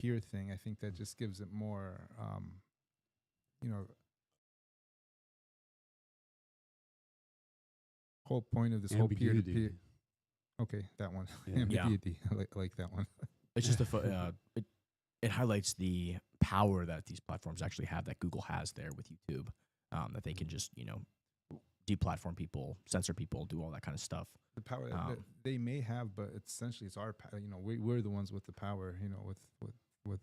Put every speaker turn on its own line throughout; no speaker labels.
peer thing. I think that just gives it more, you know, whole point of this whole peer to peer.
Ambiguity.
Okay, that one.
Yeah.
Ambiguity. I like that one.
It's just it highlights the power that these platforms actually have, that Google has there with YouTube, that they can just, deplatform people, censor people, do all that kind of stuff.
The power that they may have, but essentially it's our power. We're the ones with the power. With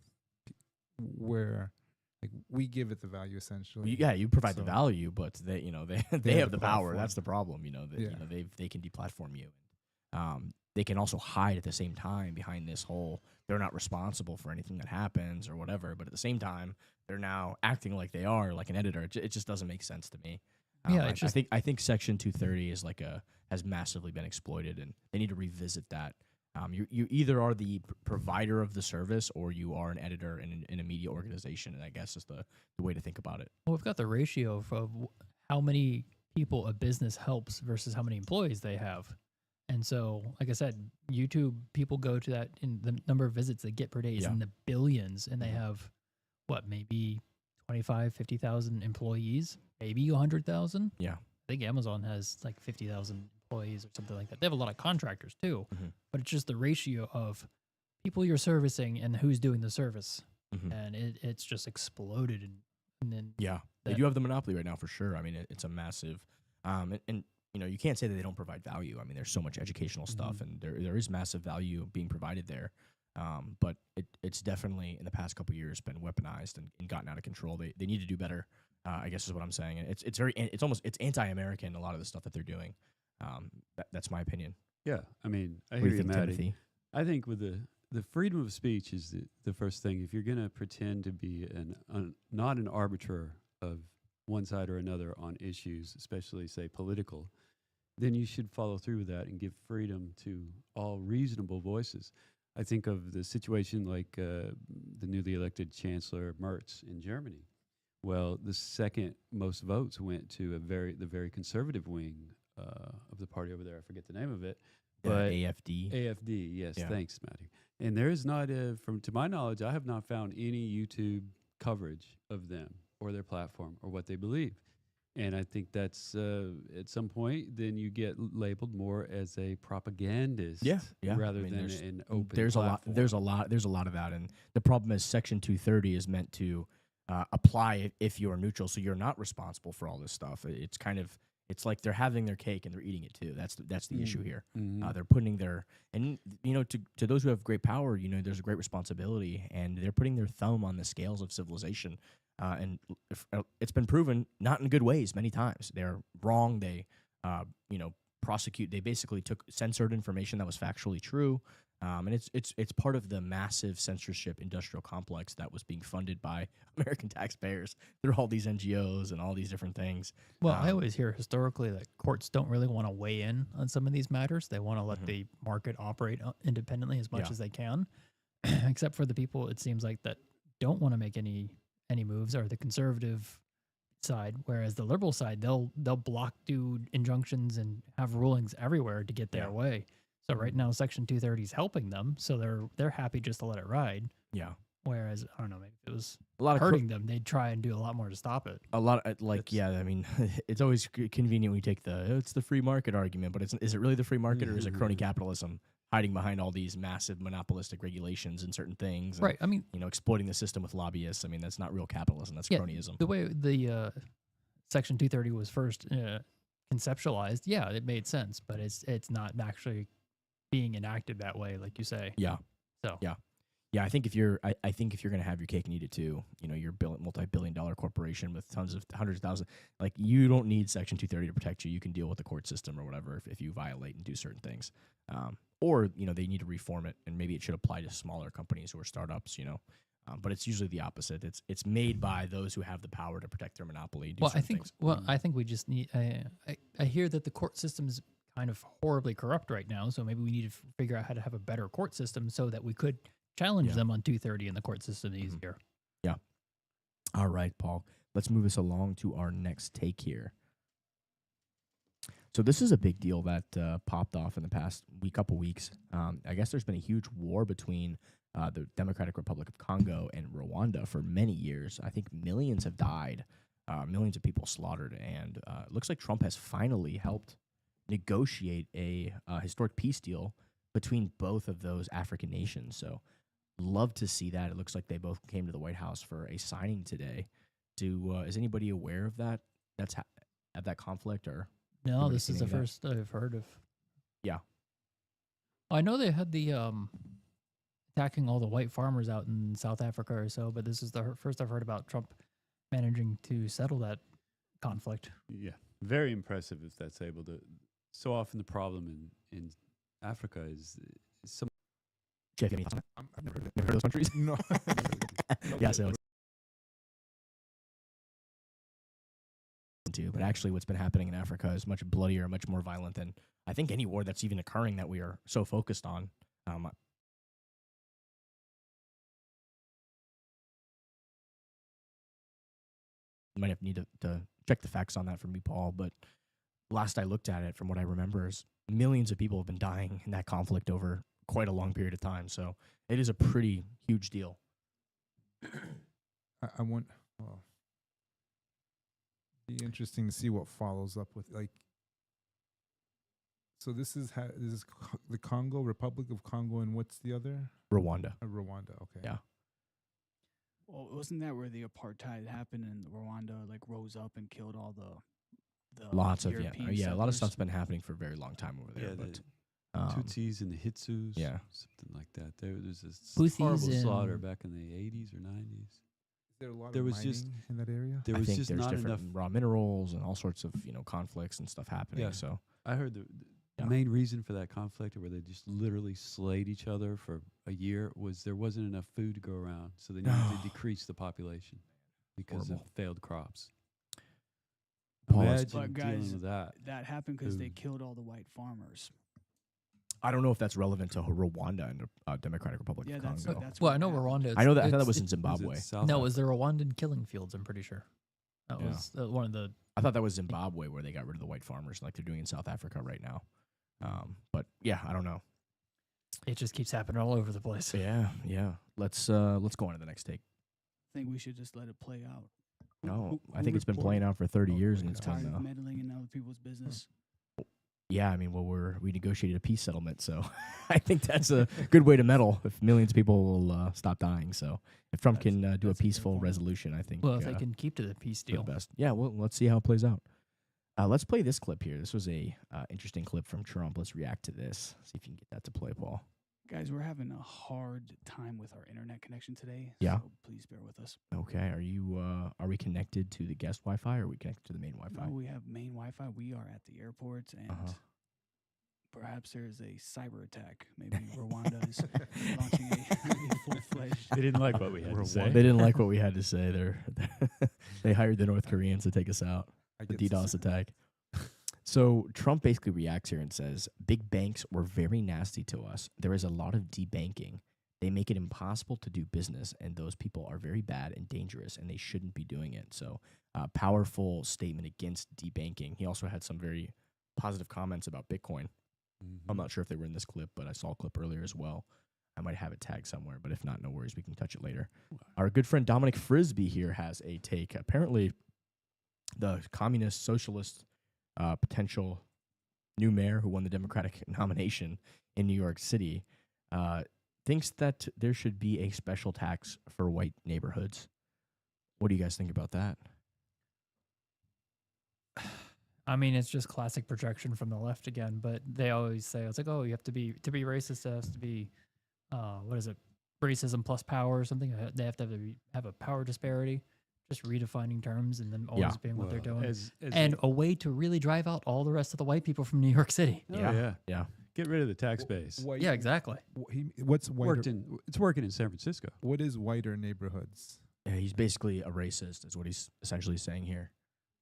where, like, we give it the value essentially.
Yeah, you provide the
So-
value, but they
They
have
have
the
the
power.
platform.
That's the problem. They can deplatform you. They can also hide at the same time behind this whole, they're not responsible for anything that happens or whatever, but at the same time they're now acting like they are, like an editor. It just doesn't make sense to me.
Yeah, it's just-
I think Section 230 is has massively been exploited, and they need to revisit that. You either are the provider of the service, or you are an editor in a media organization, and I guess is the way to think about it.
Well, we've got the ratio of how many people a business helps versus how many employees they have. And so, like I said, YouTube, people go to that, in the number of visits they get per day is
Yeah.
in the billions, and they
Mhm.
have, maybe 25, 50,000 employees, maybe 100,000.
Yeah.
I think Amazon has like 50,000 employees or something like that. They have a lot of contractors too,
Mhm.
but it's just the ratio of people you're servicing and who's doing the service.
Mhm.
And it's just exploded. And then
Yeah, they
that-
do have the monopoly right now for sure. I mean, it's a massive, and you can't say that they don't provide value. I mean, there's so much educational stuff, and there is massive value being provided there. But it's definitely in the past couple of years been weaponized and gotten out of control. They need to do better. I guess is what I'm saying. And it's anti-American, a lot of the stuff that they're doing. That's my opinion.
Yeah, I mean, I
What do
hear
you
you,
think,
Maddie.
Timothy?
I think with the freedom of speech is the first thing. If you're going to pretend to be not an arbiter of one side or another on issues, especially, say, political, then you should follow through with that and give freedom to all reasonable voices. I think of the situation like the newly elected Chancellor Merz in Germany. Well, the second most votes went to the very conservative wing of the party over there. I forget the name of it. But
AFD.
AFD, yes.
Yeah.
Thanks, Matty. And there is not, to my knowledge, I have not found any YouTube coverage of them or their platform or what they believe. And I think that's at some point, then you get labeled more as a propagandist,
Yeah.
rather
I mean,
than
there's-
an open.
There's
platform.
there's a lot of that, and the problem is Section 230 is meant to apply if you're neutral, so you're not responsible for all this stuff. It's like they're having their cake and they're eating it too. That's the issue here.
Mhm.
They're putting to those who have great power, there's a great responsibility, and they're putting their thumb on the scales of civilization. And it's been proven not in good ways many times. They're wrong. They, prosecute. They basically censored information that was factually true. And it's part of the massive censorship industrial complex that was being funded by American taxpayers through all these NGOs and all these different things.
Well, I always hear historically that courts don't really want to weigh in on some of these matters. They want to let the market operate independently as much
Yeah.
as they can, except for the people, it seems like, that don't want to make any moves, are the conservative side, whereas the liberal side, they'll block, do injunctions and have rulings everywhere to get their
Yeah.
way. So right now Section 230 is helping them, so they're happy just to let it ride.
Yeah,
Whereas, I don't know, maybe if it was
a lot of
hurting them, they'd try and do a lot more to stop it.
I mean, it's always convenient when you take it's the free market argument, but is it really the free market, or is it crony capitalism hiding behind all these massive monopolistic regulations and certain things? And,
Right. I mean,
exploiting the system with lobbyists. I mean, that's not real capitalism. That's
Yeah,
cronyism.
the way the Section 230 was first conceptualized, yeah, it made sense, but it's not actually being enacted that way, like you say.
Yeah.
So
Yeah, I think if you're going to have your cake and eat it too, you're a multi-billion-dollar corporation with hundreds of thousands. Like, you don't need Section 230 to protect you. You can deal with the court system or whatever if you violate and do certain things. Or they need to reform it, and maybe it should apply to smaller companies or startups. But it's usually the opposite. It's made by those who have the power to protect their monopoly.
well, I think we just need. I hear that the court system's kind of horribly corrupt right now, so maybe we need to figure out how to have a better court system so that we could challenge them on 230 in the court system easier.
Yeah. All right, Paul. Let's move us along to our next take here. So this is a big deal that popped off in the past couple weeks. I guess there's been a huge war between the Democratic Republic of Congo and Rwanda for many years. I think millions have died, millions of people slaughtered, and it looks like Trump has finally helped negotiate a historic peace deal between both of those African nations. So love to see that. It looks like they both came to the White House for a signing today. Is anybody aware of that? Of that conflict, or
No,
Anybody
this is
seen
the
any of
first I've heard of.
Yeah.
I know they had the attacking all the white farmers out in South Africa or so, but this is the first I've heard about Trump managing to settle that conflict.
Yeah, very impressive if that's able to. So often the problem in Africa is some.
Jeff, you have any thoughts on
I've never
that? Never heard of those countries?
No.
Yeah, so too, but actually what's been happening in Africa is much bloodier, much more violent than I think any war that's even occurring that we are so focused on. You might have need to check the facts on that for me, Paul, but last I looked at it, from what I remember, is millions of people have been dying in that conflict over quite a long period of time. So it is a pretty huge deal.
I want. Well, be interesting to see what follows up with, like. So this is the Congo, Republic of Congo, and what's the other?
Rwanda.
Rwanda. Okay.
Yeah.
Well, wasn't that where the apartheid happened and Rwanda like rose up and killed all the
Lots of
European
a lot of
settlers?
stuff's been happening for a very long time over there.
Yeah,
but
the Tutsis and the Hitsus,
yeah.
something like that. There's this
Houthis
horrible slaughter
and-
back in the 80s or 90s.
Is there a lot
There
of
was
mining
just-
in that area?
There
I
was
think
just
there's
not
different
enough.
raw minerals and all sorts of conflicts and stuff happening.
Yeah.
So
I heard the
Yeah.
main reason for that conflict, where they just literally slayed each other for a year, was there wasn't enough food to go around, so they needed to decrease the population because
Horrible.
of failed crops.
Paul,
Imagine
But
dealing
guys,
with that.
That happened because they
Food.
killed all the white farmers.
I don't know if that's relevant to Rwanda and the Democratic Republic
Yeah,
of
that's
Congo.
that's
Well,
what
I know
happened.
Rwanda.
I know that. I thought that
it's-
was in
Was it
Zimbabwe.
South
No, it was
Africa?
the Rwandan killing fields. I'm pretty sure that
Yeah.
was one of the.
I thought that was Zimbabwe where they got rid of the white farmers, like they're doing in South Africa right now. But yeah, I don't know.
It just keeps happening all over the place.
So yeah. Let's go on to the next take.
I think we should just let it play out.
No, I think it's been playing out for 30 years, and it's
Tired
been
of meddling in other people's business.
yeah. I mean, we negotiated a peace settlement, so I think that's a good way to meddle if millions of people will stop dying. So if Trump can do a
that's a fair
peaceful
point.
resolution, I think
Well, if they can keep to the peace
for the
deal.
best. Yeah, well, let's see how it plays out. Let's play this clip here. This was a interesting clip from Trump. Let's react to this. See if you can get that to play, Paul.
Guys, we're having a hard time with our internet connection today.
Yeah.
So please bear with us.
Okay. Are we connected to the guest Wi-Fi or are we connected to the main Wi-Fi?
No, we have main Wi-Fi. We are at the airport, and perhaps there is a cyber attack. Maybe Rwanda is launching a full-fledged.
They didn't like what we had to say.
They didn't like what we had to say. They hired the North Koreans to take us out.
I
The
get
DDoS attack. So Trump basically reacts here and says, big banks were very nasty to us. There is a lot of debanking. They make it impossible to do business, and those people are very bad and dangerous, and they shouldn't be doing it. So powerful statement against debanking. He also had some very positive comments about Bitcoin. I'm not sure if they were in this clip, but I saw a clip earlier as well. I might have it tagged somewhere, but if not, no worries. We can touch it later. Our good friend Dominic Frisby here has a take. Apparently, the communist socialist potential new mayor who won the Democratic nomination in New York City thinks that there should be a special tax for white neighborhoods. What do you guys think about that?
I mean, it's just classic projection from the left again. But they always say it's like, oh, you have to be racist. It has to be what is it? Racism plus power or something. They have to have a power disparity. Just redefining terms and them always being what they're doing. And a way to really drive out all the rest of the white people from New York City.
Yeah.
Get rid of the tax base.
White,
Yeah, exactly.
What's whiter?
It's working in San Francisco.
What is whiter neighborhoods?
Yeah, he's basically a racist, is what he's essentially saying here.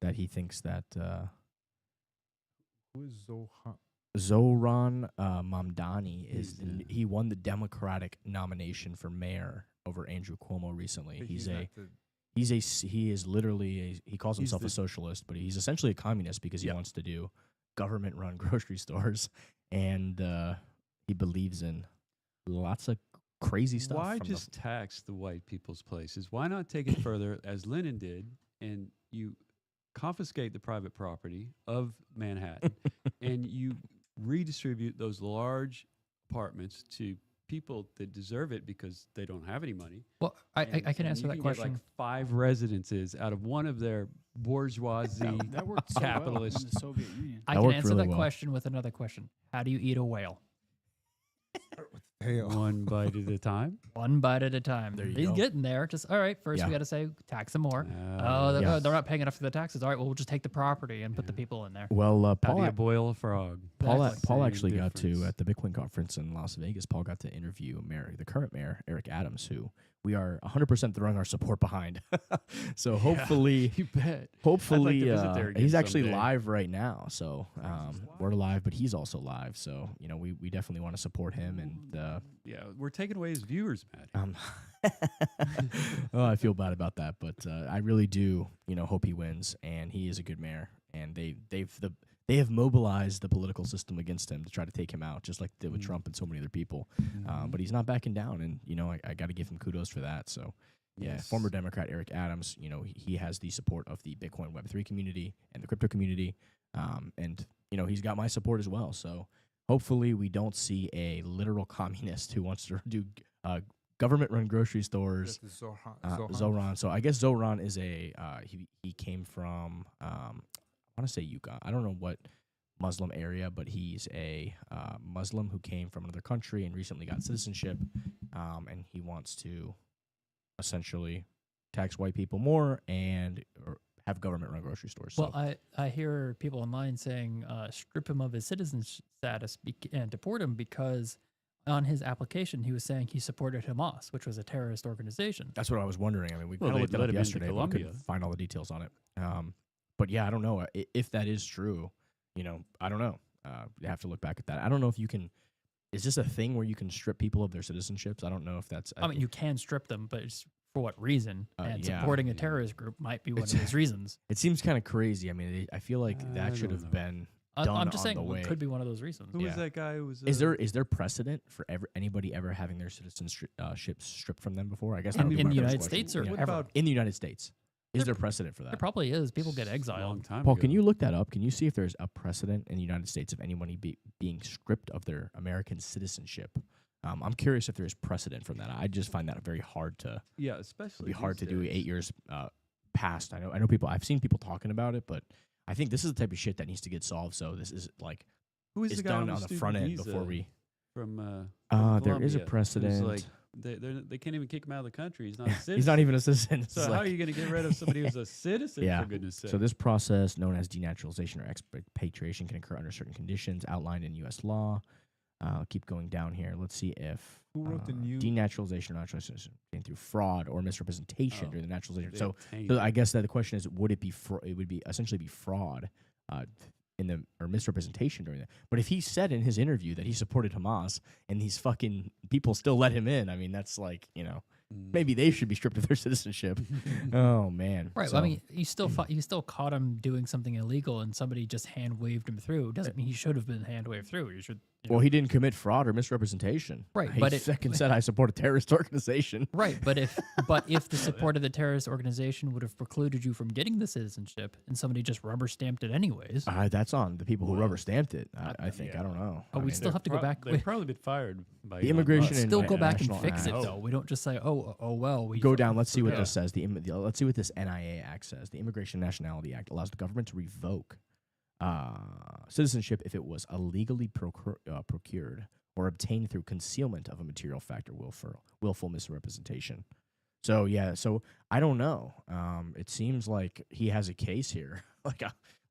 That he thinks that
Who is Zohan?
Zohran Mamdani
He's,
he won the Democratic nomination for mayor over Andrew Cuomo recently.
But
He is literally he calls
He's
himself a
the-
socialist, but he's essentially a communist because he wants to do government-run grocery stores, and he believes in lots of crazy stuff.
Why
from
just tax the white people's places? Why not take it further, as Lennon did, and you confiscate the private property of Manhattan, and you redistribute those large apartments to people that deserve it because they don't have any money.
Well, I can
And
answer
you
that
can
question.
Get like 5 residences out of one of their bourgeoisie.
That worked so well in
capitalist.
the Soviet Union.
I
That
can
worked
answer
really
that
well.
question with another question. How do you eat a whale?
Hell.
One bite at a time.
One bite at a time.
There you
He's
go.
getting there. Just all right. First,
Yeah.
we got to say tax them more.
Yeah.
They're not paying enough for the taxes. All right, well, we'll just take the property and put the
Yeah.
people in there.
Well,
How do
Paul,
you boil a frog?
Paul
Exactly.
actually
Same
got to,
difference.
at the Bitcoin conference in Las Vegas, Paul got to interview the current mayor, Eric Adams, who we are 100% throwing our support behind. So hopefully,
You bet.
hopefully,
visit there again
he's actually
someday.
live right now. So we're live, but he's also live. So, we definitely want to support him. And
Yeah, we're taking away his viewers, Matt.
oh, I feel bad about that, but I really do, hope he wins, and he is a good mayor, and they have mobilized the political system against him to try to take him out, just like they did with
Mm.
Trump and so many other people. But he's not backing down, and I got to give him kudos for that. So, yeah,
Yes.
former Democrat Eric Adams, he has the support of the Bitcoin Web3 community and the crypto community, and he's got my support as well. So hopefully we don't see a literal communist who wants to do government-run grocery stores. Zoran. So I guess Zoran is he came from I want to say Yukon. I don't know what Muslim area, but he's a Muslim who came from another country and recently got citizenship, and he wants to essentially tax white people more and or have government-run grocery stores.
Well,
So
I hear people online saying strip him of his citizen status and deport him because on his application he was saying he supported Hamas, which was a terrorist organization.
that's what I was wondering. I mean, we
Well,
kind of
they
looked it
let
up
him into
yesterday, but we couldn't
Colombia.
find all the details on it. But yeah, I don't know if that is true. I don't know. You have to look back at that. I don't know if you can. Is this a thing where you can strip people of their citizenships? I don't know if that's.
I mean, you can strip them, but it's for what reason? And
yeah.
supporting a terrorist group might be one of those reasons.
It seems kind of crazy. I mean, I feel like
I
that should
don't
have
know.
been
I'm
done
just
on
saying
the way.
it could be one of those reasons.
Who was
Yeah.
that guy who was?
Is there precedent for anybody ever having their citizenship stripped from them before? I guess that
In
would be
the
my first
United
question.
States or
What
ever?
about
In the United States? Is
There-
there precedent for that?
There probably is. People get
a
exiled.
long time
Paul,
ago.
can you look that up? Can you see if there's a precedent in the United States of anybody being stripped of their American citizenship? I'm curious if there's precedent from that. I just find that very hard to.
Yeah,
It'd
especially
be hard to
these
do
days.
8 years past. I know people. I've seen people talking about it, but I think this is the type of shit that needs to get solved. So this is like
Who is
it's
the guy
done
on
on the
student
front end
visa
before we.
from
There is a
Colombia, who's
precedent.
Like they can't even kick him out of the country. He's not a citizen.
He's not even a citizen. It's
So how
like-
are you going to get rid of somebody who's a citizen?
Yeah.
For goodness sake.
So this process, known as denaturalization or expatriation, can occur under certain conditions outlined in U.S. law. Keep going down here. Let's see if
Who wrote the new?
denaturalization or naturalization came through fraud or misrepresentation
Oh,
during the naturalization.
They
So
obtained
So
it.
I guess that the question is, would it be it would be essentially be fraud or misrepresentation during that. But if he said in his interview that he supported Hamas and these fucking people still let him in, I mean, that's like, maybe they should be stripped of their citizenship. Oh man.
Right.
So,
Well, I mean, you still caught him doing something illegal, and somebody just hand waved him through. Doesn't mean he should have been hand waved through. You should.
well, he didn't commit fraud or misrepresentation.
Right,
He
but it-
fucking said I support a terrorist organization.
Right, but if the support of the terrorist organization would have precluded you from getting the citizenship, and somebody just rubber stamped it anyways,
That's on the people who
Well,
rubber stamped it. I think.
yeah.
I don't know.
Oh,
I
we
mean,
still have to go back.
They've probably been fired by
The
Elon
immigration
Musk.
and
Still go back and
National
fix it
Act.
though. We don't just say, oh well. We
Go down. Let's see what
Yeah.
this says. Let's see what this NIA Act says. The Immigration and Nationality Act allows the government to revoke citizenship if it was illegally procured or obtained through concealment of a material fact or willful misrepresentation. So yeah. So I don't know. It seems like he has a case here.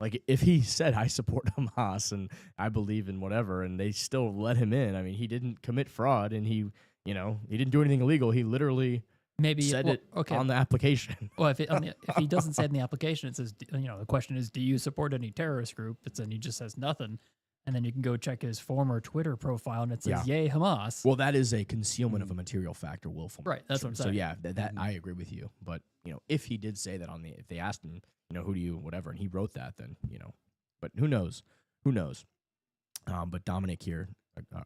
Like if he said I support Hamas and I believe in whatever, and they still let him in. I mean, he didn't commit fraud, and he didn't do anything illegal. He literally
maybe
said it
okay.
on the application.
Well, if he doesn't say it in the application, it says, the question is, do you support any terrorist group? It's and he just says nothing, and then you can go check his former Twitter profile, and it says,
Yeah.
"Yay Hamas."
Well, that is a concealment of a material fact or willful.
Right, that's what I'm
So
saying.
yeah, that I agree with you. But if he did say that if they asked him, who do you whatever, and he wrote that, then But who knows? Who knows? But Dominic here,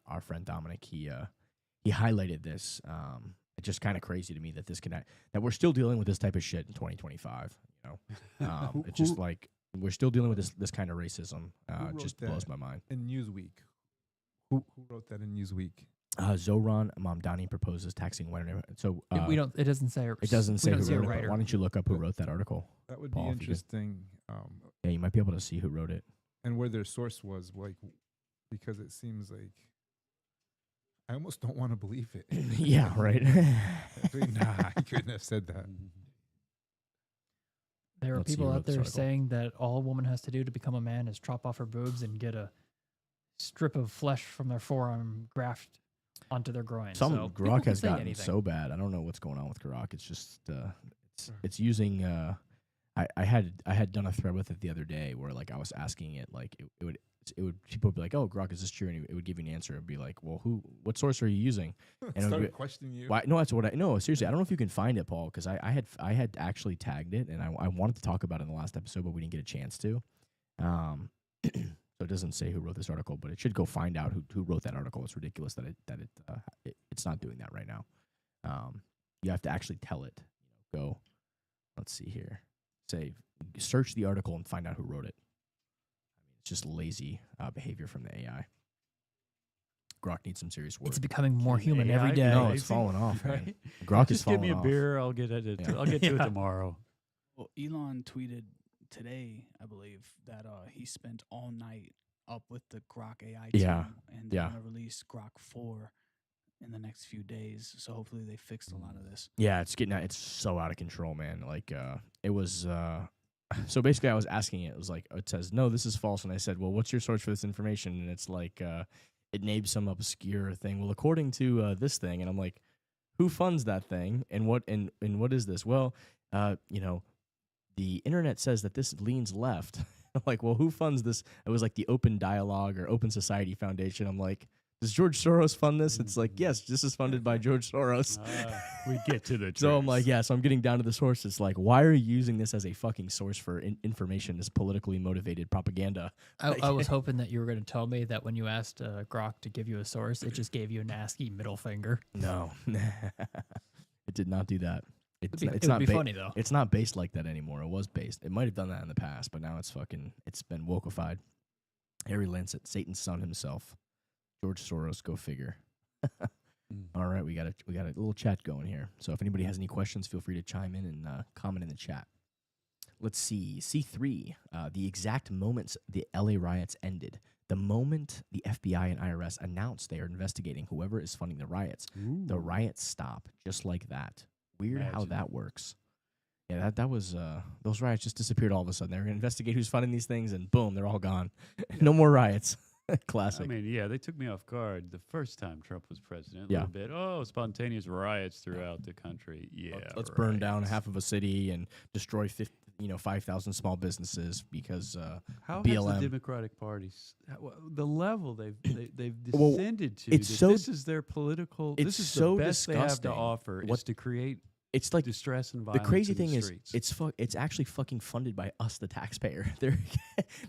our friend Dominic, he highlighted this. It's just kind of crazy to me that that we're still dealing with this type of shit in 2025. You know, it's just like we're still dealing with this kind of racism. Just blows my mind.
In Newsweek, who wrote that in Newsweek?
Zoran Mamdani proposes taxing white. So
we don't. It doesn't say.
It doesn't say who
see a
wrote it.
writer.
But why don't you look up who wrote that article?
That would
Paul,
be
if you could.
interesting.
Yeah, you might be able to see who wrote it.
And where their source was, like, because it seems like I almost don't want to believe it.
Yeah, right.
Nah, I couldn't have said that.
There are
Let's see
people
who
out
wrote this
there
article.
saying that all a woman has to do to become a man is chop off her boobs and get a strip of flesh from their forearm grafted onto their groin.
Some
so people
Grok
can
has
say
gotten
anything.
so bad. I don't know what's going on with Grok. It's just it's using. I had done a thread with it the other day where like I was asking it like it would people would be like, oh, Grok, is this true? And it would give you an answer. It'd be like, well, what source are you using? And it would
Started
be-
questioning you.
Why? No, that's what no, seriously, I don't know if you can find it, Paul, because I had actually tagged it and I wanted to talk about it in the last episode, but we didn't get a chance to. So it doesn't say who wrote this article, but it should go find out who wrote that article. It's ridiculous that it's not doing that right now. You have to actually tell it. Go. Let's see here. Say search the article and find out who wrote it. It's just lazy behavior from the AI. Grok needs some serious work.
It's becoming more
Can
human
AI
every
be
day.
No,
lazy?
it's falling off, man.
Right?
Grok is
Just give
falling
me a
off.
beer. I'll get it.
Yeah.
I'll get to it
Yeah.
tomorrow.
Well, Elon tweeted today, I believe, that he spent all night up with the Grok AI team,
Yeah.
and they're gonna release Grok 4 in the next few days. So hopefully they fixed a lot of this.
Yeah, it's so out of control, man. Like it was so basically I was asking it was like it says, "No, this is false." And I said, "Well, what's your source for this information?" And it's like it names some obscure thing. Well, according to this thing, and I'm like, "Who funds that thing? And what is this?" Well, the internet says that this leans left. I'm like, "Well, who funds this?" It was like the Open Dialogue or Open Society Foundation. I'm like, does George Soros fund this? It's like, yes, this is funded by George Soros.
We get to the
So I'm like,
truth.
yeah, so I'm getting down to the source. It's like, why are you using this as a fucking source for information, this politically motivated propaganda?
I was hoping that you were going to tell me that when you asked Grok to give you a source, it just gave you an ASCII middle finger.
No, it did not do that.
It
It's
would
not
be funny though.
It's not based like that anymore. It was based. It might have done that in the past, but now it's been wokeified. Harry Lancet, Satan's son himself, George Soros, go figure. All right, we got a little chat going here. So if anybody has any questions, feel free to chime in and comment in the chat. Let's see. C3, the exact moments the LA riots ended. The moment the FBI and IRS announced they are investigating whoever is funding the riots, the riots stop just like that. Weird how
Imagine.
that works. Yeah, that was those riots just disappeared all of a sudden. They're going to investigate who's funding these things, and boom, they're all gone. No more riots. Classic.
I mean, yeah, they took me off guard the first time Trump was president. A
Yeah.
little bit. Oh, spontaneous riots throughout the country. Yeah,
Let's burn down
right.
half of a city and destroy 5,000 small businesses because
How
BLM.
has the Democratic Party, the level they've
Well,
descended to,
it's
that
so-
this is their political,
it's
this is
so
the best they have
disgusting
to offer
what-
is to create
it's like
distress and
the
violence
crazy
in the
thing is
streets.
it's actually fucking funded by us, the taxpayer.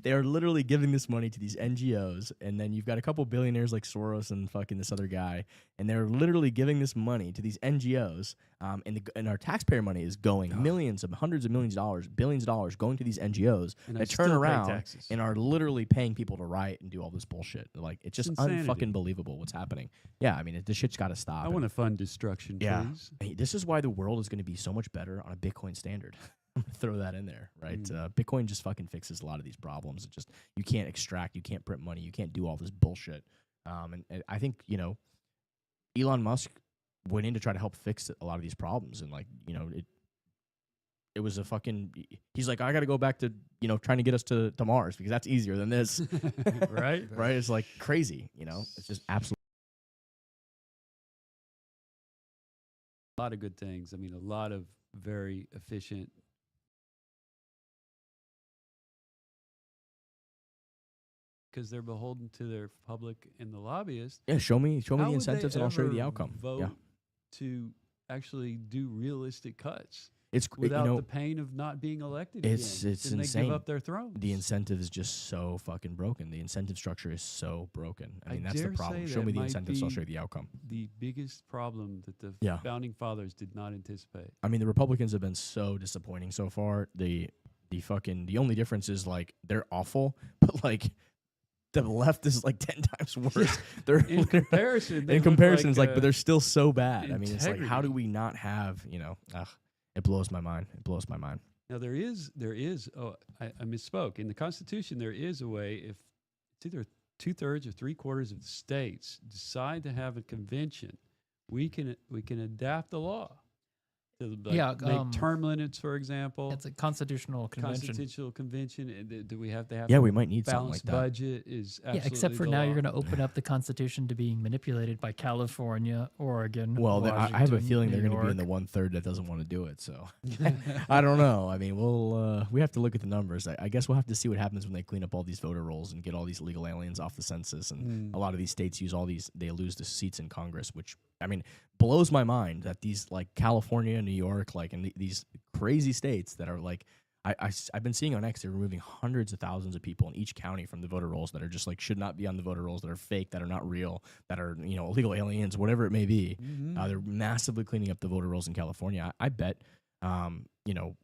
They are literally giving this money to these NGOs, and then you've got a couple billionaires like Soros and fucking this other guy, and they're literally giving this money to these NGOs, and our taxpayer money is going millions of hundreds of millions of dollars, billions of dollars going to these NGOs
And I
that turn
still pay
around
taxes.
and are literally paying people to riot and do all this bullshit. Like it's just
insanity.
unfucking believable what's happening. Yeah, I mean this shit's got to stop.
I want to fund destruction,
Yeah.
please.
Hey, this is why the world is going to be so much better on a Bitcoin standard. I'm gonna throw that in there, right? Bitcoin just fucking fixes a lot of these problems. It just you can't extract, you can't print money, you can't do all this bullshit. And I think Elon Musk went in to try to help fix a lot of these problems, and it was a fucking. He's like, I got to go back to trying to get us to Mars because that's easier than this,
Right?
right? It's like crazy, It's just absolutely.
A lot of good things. I mean, a lot of very efficient. Because they're beholden to their public and the lobbyists.
Yeah, show me
How
the
would they
incentives, and I'll show you the
ever
outcome.
Vote
Yeah.
to actually do realistic cuts.
It's
without
you know,
the pain of not being elected
it's
again.
it's
Then they
insane.
give up their throne.
The incentive is just so fucking broken. The incentive structure is so broken. I
I
mean, that's the
dare
problem.
say
Show
that
me the
might
incentives, I'll
be
show you the outcome.
The biggest problem that the
Yeah.
founding fathers did not anticipate.
I mean, the Republicans have been so disappointing so far. The only difference is like they're awful, but like the left is like 10 times worse. They're
In comparison, they
in
look
comparison, it's like,
like,
but they're still so bad. I mean, it's like, how
integrity.
do we not have, you know? It blows my mind. It blows my mind.
Now there is. Oh, I misspoke. In the Constitution, there is a way if it's either 2/3 or 3/4 of the states decide to have a convention, we can adapt the law to make term limits, for example.
It's a constitutional convention.
Constitutional convention. And do we have to have?
Yeah,
a
we might need something like
balanced
that.
budget is
Yeah, except
absolutely
for
the
now,
law.
you're going to open up the Constitution to being manipulated by California, Oregon.
Well, I have a
Washington,
feeling they're
New
going to be in the
York.
1/3 that doesn't want to do it. So I don't know. I mean, we have to look at the numbers. I guess we'll have to see what happens when they clean up all these voter rolls and get all these illegal aliens off the census. And a lot of these states they lose the seats in Congress, which, I mean, blows my mind that these like California, New York, like, and these crazy states that are like, I've been seeing on X, they're removing hundreds of thousands of people in each county from the voter rolls that are just like should not be on the voter rolls, that are fake, that are not real, that are, you know, illegal aliens, whatever it may be. They're massively cleaning up the voter rolls in California. I bet, you know,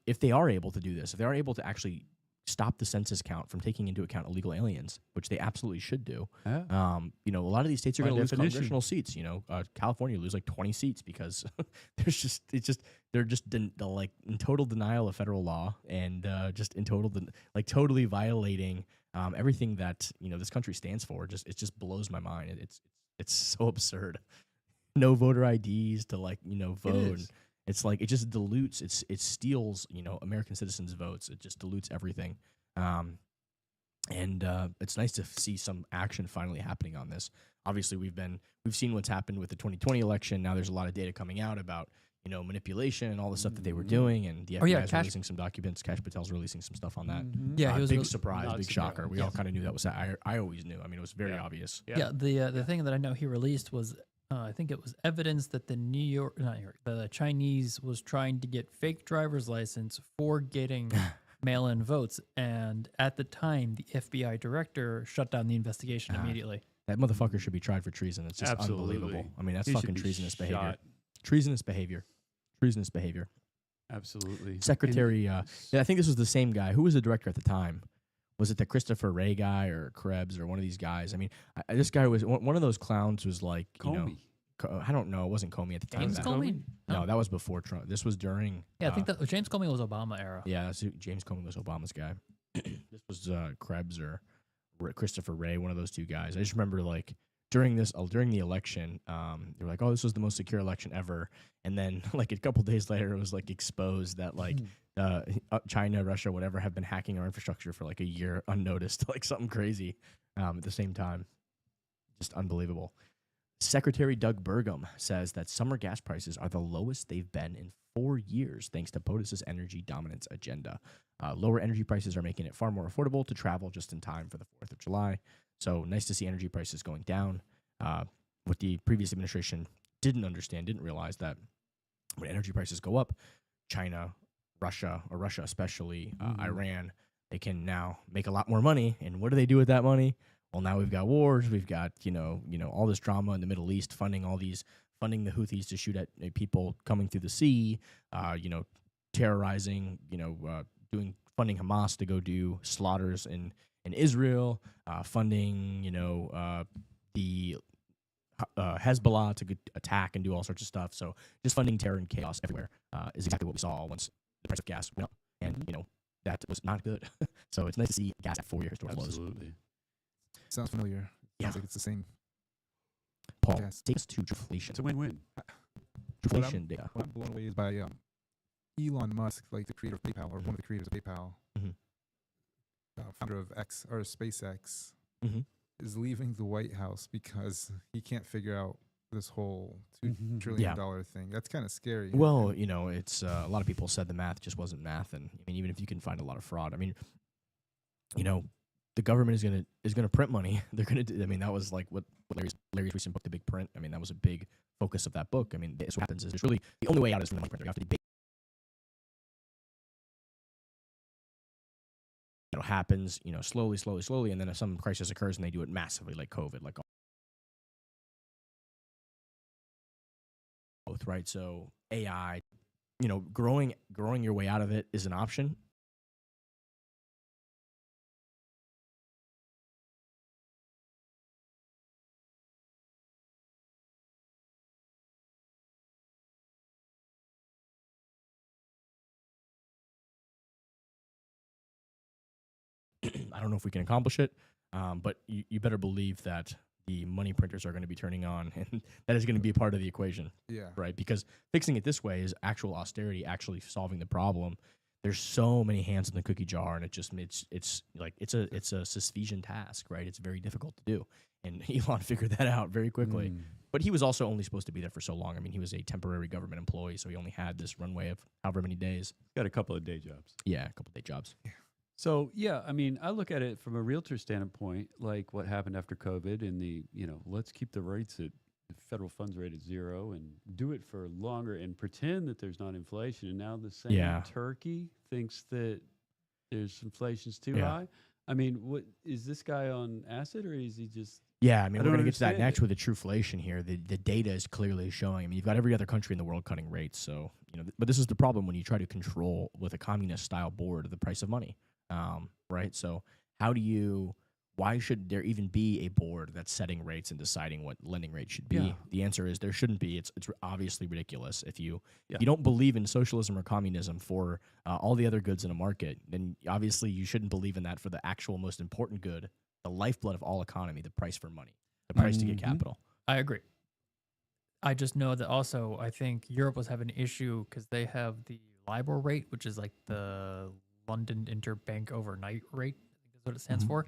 if they are able to do this, if they are able to actually stop the census count from taking into account illegal aliens, which they absolutely should do.
Yeah.
You know, a lot of these states are
By
going to lose
definition.
congressional seats. You know, California lose like 20 seats because they're just like in total denial of federal law and just in total like totally violating everything that, you know, this country stands for. It just blows my mind. It's so absurd. No voter IDs to, like, you know, vote. It's like it just dilutes. It steals, you know, American citizens' votes. It just dilutes everything. And it's nice to see some action finally happening on this. Obviously, we've seen what's happened with the 2020 election. Now there's a lot of data coming out about, you know, manipulation and all the stuff that they were doing, and the FBI is releasing some documents. Cash Patel's releasing some stuff on that.
Yeah, he was
big surprise,
not
big
surprised.
shocker. We all kind of knew that was. I always knew. I mean, it was very obvious.
Yeah, the thing that I know he released was I think it was evidence that the Chinese was trying to get fake driver's license for getting mail-in votes, and at the time, the FBI director shut down the investigation immediately.
That motherfucker should be tried for treason. It's just
Absolutely.
unbelievable. I mean, that's
He should
fucking
be
treasonous behavior.
shot.
Treasonous behavior. Treasonous behavior.
Absolutely.
Secretary, I think this was the same guy. Who was the director at the time? Was it the Christopher Wray guy or Krebs or one of these guys? I mean, this guy was one of those clowns. Was like, you know,
Comey.
I don't know. It wasn't Comey at the time.
James Comey?
No, that was before Trump. This was during.
Yeah, I think that James Comey was Obama era.
Yeah, James Comey was Obama's guy. This was Krebs or Christopher Wray, one of those two guys. I just remember, like, during the election, they were like, "Oh, this was the most secure election ever," and then like a couple days later, it was like exposed that like China, Russia, whatever, have been hacking our infrastructure for like a year unnoticed, like something crazy. At the same time, just unbelievable. Secretary Doug Burgum says that summer gas prices are the lowest they've been in 4 years, thanks to POTUS's energy dominance agenda. Lower energy prices are making it far more affordable to travel just in time for the 4th of July. So nice to see energy prices going down. What the previous administration didn't realize that when energy prices go up, China, Russia especially, Iran, they can now make a lot more money. And what do they do with that money? Well, now we've got wars. We've got, you know, all this drama in the Middle East, funding the Houthis to shoot at people coming through the sea, terrorizing, funding Hamas to go do slaughters in Israel, funding, the Hezbollah to attack and do all sorts of stuff. So just funding terror and chaos everywhere is exactly what we saw once the price of gas went up. And, that was not good. So it's nice to see gas at 4 years historic lows.
Absolutely.
Sounds familiar.
Yeah.
Sounds like it's the same.
Paul,
Yes.
take us to inflation.
It's a win-win.
Inflation data.
What I'm blown away is by Elon Musk, like the creator of PayPal, or one of the creators of PayPal,
Mhm.
Founder of SpaceX,
Mhm.
is leaving the White House because he can't figure out this whole $2
Mhm.
trillion dollar thing. That's kind of scary.
Well, it's a lot of people said the math just wasn't math, and I mean, even if you can find a lot of fraud, I mean, the government is gonna print money. They're gonna do. I mean, that was like what Larry's recent book, The Big Print. I mean, that was a big focus of that book. I mean, that's what happens is it's really the only way out is from the money printer. You have to debate it happens, slowly, slowly, slowly, and then if some crisis occurs and they do it massively, like COVID, like both, right? So AI, growing your way out of it is an option. I don't know if we can accomplish it, but you better believe that the money printers are going to be turning on, and that is going to be a part of the equation,
Yeah.
right? Because fixing it this way is actual austerity, actually solving the problem. There's so many hands in the cookie jar, and it's a Sisyphean task, right? It's very difficult to do, and Elon figured that out very quickly. But he was also only supposed to be there for so long. I mean, he was a temporary government employee, so he only had this runway of however many days.
Got a couple of day jobs.
Yeah, a couple of day jobs.
So, yeah, I mean, I look at it from a realtor standpoint, like what happened after COVID and let's keep the rates at the federal funds rate at 0 and do it for longer and pretend that there's not inflation. And now the same turkey thinks that there's inflation's too high. I mean, what is this guy on acid, or is he just...
Yeah, I mean, we're going to get to that
understand
next with the truflation here. The data is clearly showing. I mean, you've got every other country in the world cutting rates. So, but this is the problem when you try to control with a communist-style board the price of money. Right? So why should there even be a board that's setting rates and deciding what lending rates should be?
Yeah.
The answer is there shouldn't be. It's obviously ridiculous. If you don't believe in socialism or communism for all the other goods in a market, then obviously you shouldn't believe in that for the actual most important good, the lifeblood of all economy, the price for money, the price to get capital.
I agree. I just know that also I think Europe was having an issue because they have the LIBOR rate, which is like the London Interbank Overnight Rate, I think is what it stands for.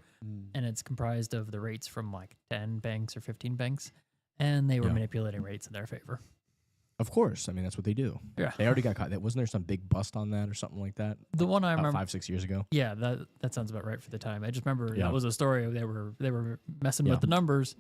And it's comprised of the rates from like 10 banks or 15 banks. And they were manipulating rates in their favor.
Of course. I mean, that's what they do.
Yeah.
They already got caught. Wasn't there some big bust on that or something like that?
The one I remember
5-6 years ago.
Yeah, that sounds about right for the time. I just remember that was a story. They were messing with the numbers.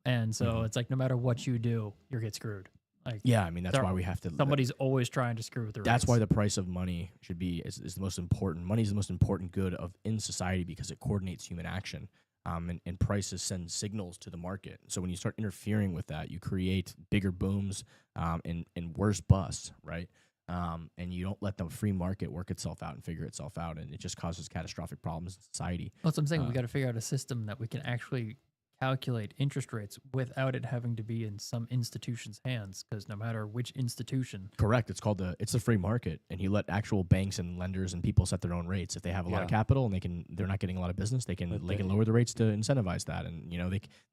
And so it's like no matter what you do, you get screwed. Like,
yeah, I mean, that's why we have to...
Somebody's always trying to screw with the rates.
That's why the price of money should be is the most important. Money is the most important good in society because it coordinates human action. And prices send signals to the market. So when you start interfering with that, you create bigger booms and worse busts, right? And you don't let the free market work itself out and figure itself out, and it just causes catastrophic problems in society.
That's what I'm saying. We got to figure out a system that we can actually calculate interest rates without it having to be in some institution's hands, because no matter which institution.
Correct. It's it's the free market, and you let actual banks and lenders and people set their own rates. If they have a lot of capital and they're not getting a lot of business, they can lower the rates to incentivize that, and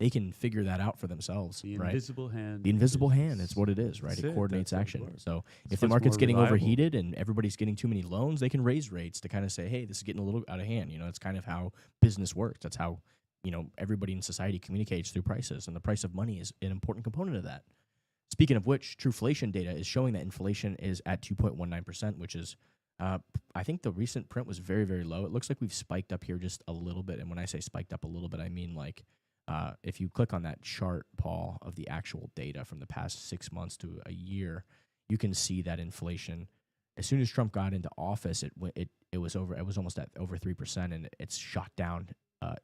they can figure that out for themselves.
The
right?
invisible hand.
The invisible hand. It's what it is, right? It coordinates action. So if the market's getting overheated and everybody's getting too many loans, they can raise rates to kind of say, hey, this is getting a little out of hand. It's kind of how business works. That's how everybody in society communicates through prices, and the price of money is an important component of that. Speaking of which, Truflation data is showing that inflation is at 2.19%, which is, I think the recent print was very, very low. It looks like we've spiked up here just a little bit, and when I say spiked up a little bit, I mean like if you click on that chart, Paul, of the actual data from the past 6 months to a year, you can see that inflation, as soon as Trump got into office, it was almost at over 3%, and it's shot down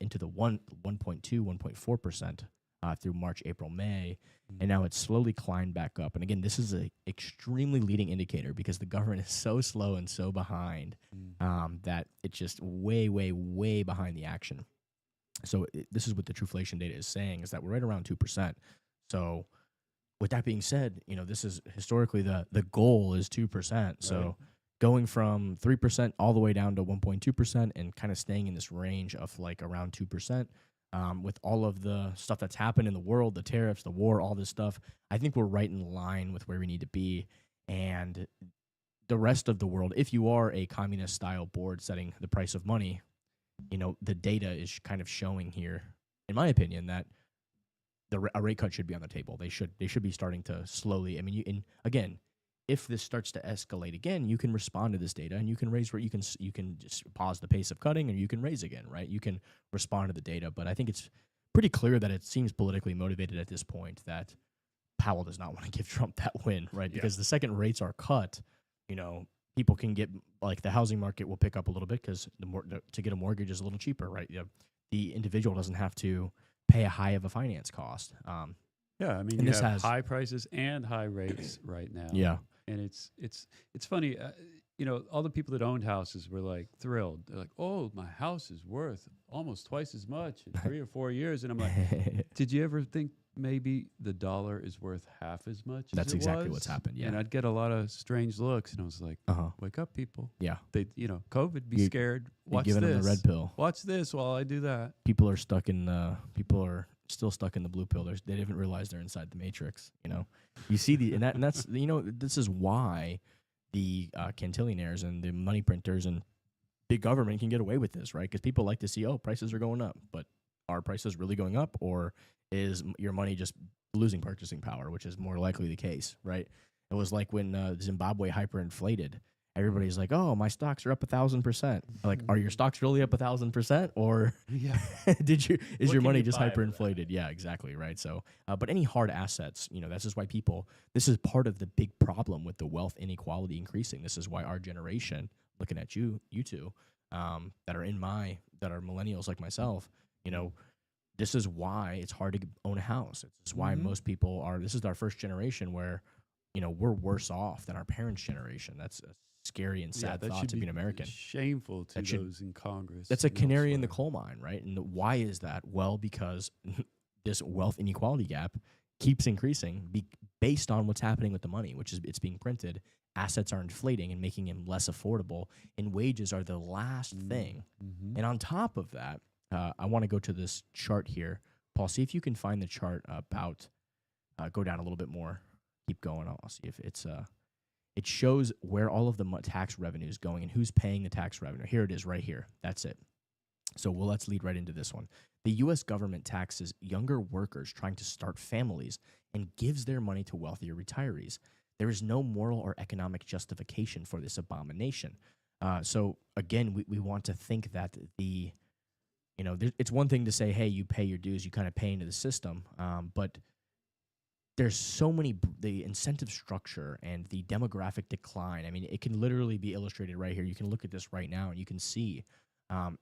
into the 1.4% through March, April, May, and now it's slowly climbed back up. And again, this is an extremely leading indicator because the government is so slow and so behind that it's just way, way, way behind the action. So this is what the Truflation data is saying, is that we're right around 2%. So with that being said, this is historically the goal is 2%. So going from 3% all the way down to 1.2% and kind of staying in this range of like around 2%, with all of the stuff that's happened in the world, the tariffs, the war, all this stuff, I think we're right in line with where we need to be. And the rest of the world, if you are a communist-style board setting the price of money, the data is kind of showing here, in my opinion, that a rate cut should be on the table. They should be starting to slowly. I mean, again, if this starts to escalate again, you can respond to this data and you can raise where you can just pause the pace of cutting, or you can raise again, right? You can respond to the data, but I think it's pretty clear that it seems politically motivated at this point that Powell does not want to give Trump that win, right? Because the second rates are cut, people can get, like, the housing market will pick up a little bit because to get a mortgage is a little cheaper, right? The individual doesn't have to pay a high of a finance cost.
Yeah, I mean,
And
you
this
have
has-
high prices and high rates right now.
Yeah.
And it's funny, you know, all the people that owned houses were like thrilled. They're like, "Oh, my house is worth almost twice as much in 3 or 4 years." And I'm like, "Did you ever think maybe the dollar is worth half as much?"
That's
as it
exactly
was?
what's happened. Yeah.
And I'd get a lot of strange looks, and I was like,
Uh-huh.
"Wake up, people!
Yeah.
They, you know, COVID. Be
You-
scared.
You're
Watch
giving
this.
them the red pill.
Watch this while I do that."
People are still stuck in the blue pill. They haven't realized they're inside the matrix. You know, you see and that's you know, this is why the cantillionaires and the money printers and big government can get away with this, right? Because people like to see, oh, prices are going up, but are prices really going up, or is your money just losing purchasing power, which is more likely the case, right? It was like when Zimbabwe hyperinflated. Everybody's like, "Oh, my stocks are up 1,000%." Like, are your stocks really up 1,000%, or
Yeah.
is
What
your
can
money
you
just
buy with that?
hyperinflated? Yeah, exactly, right. So, but any hard assets, you know, this is why this is part of the big problem with the wealth inequality increasing. This is why our generation, looking at you two, that are millennials like myself, you know, this is why it's hard to own a house. This is why most people this is our first generation where, you know, we're worse off than our parents' generation. That's a scary and sad thought to be an American.
Shameful to
That should-
those in Congress.
That's a
and
canary in the
elsewhere.
coal mine, right? And why is that? Well, because this wealth inequality gap keeps increasing based on what's happening with the money, which is it's being printed. Assets are inflating and making them less affordable, and wages are the last thing.
Mhm.
And on top of that, I want to go to this chart here. Paul, see if you can find the chart about, go down a little bit more. Keep going. I'll see if it's, it shows where all of the tax revenue is going and who's paying the tax revenue. Here it is right here. That's it. So let's lead right into this one. The U.S. government taxes younger workers trying to start families and gives their money to wealthier retirees. There is no moral or economic justification for this abomination. So again, we want to think that it's one thing to say, hey, you pay your dues, you kind of pay into the system, but there's so many, the incentive structure and the demographic decline. I mean, it can literally be illustrated right here. You can look at this right now and you can see,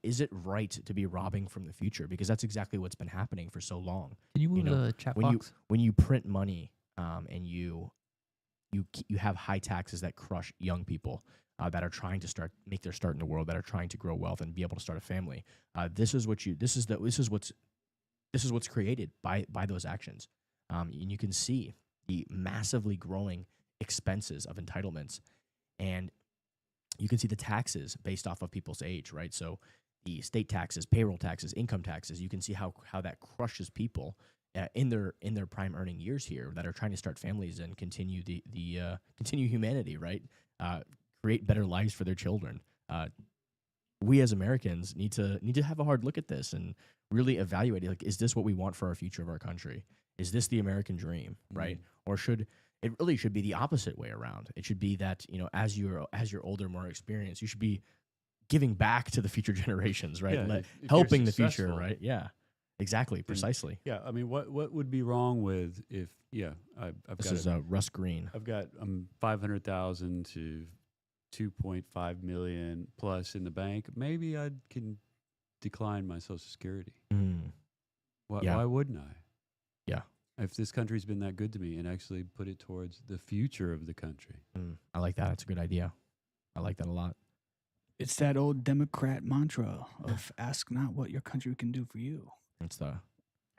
is it right to be robbing from the future? Because that's exactly what's been happening for so long.
Can you move
know,
the chat
when
box?
when you print money and you have high taxes that crush young people that are trying to make their start in the world, that are trying to grow wealth and be able to start a family. This is what's created by those actions. And you can see the massively growing expenses of entitlements, and you can see the taxes based off of people's age, right? So the state taxes, payroll taxes, income taxes. You can see how that crushes people in their prime earning years here that are trying to start families and continue continue humanity, right? Create better lives for their children. We as Americans need to have a hard look at this and really evaluate it. Like, is this what we want for our future of our country? Is this the American dream, right? Or should it really should be the opposite way around? It should be that, you know, as you're older, more experienced, you should be giving back to the future generations, right?
Yeah, if you're
Helping the future,
successful.
right? Yeah, exactly, precisely.
Yeah, I mean, what would be wrong with if? Yeah, I've
This
got
is Russ Green.
I've got 500,000 to 2.5 million plus in the bank. Maybe I can decline my Social Security. Why wouldn't I?
Yeah.
If this country's been that good to me, and actually put it towards the future of the country.
I like that. It's a good idea. I like that a lot.
It's that old Democrat mantra of ask not what your country can do for you.
It's the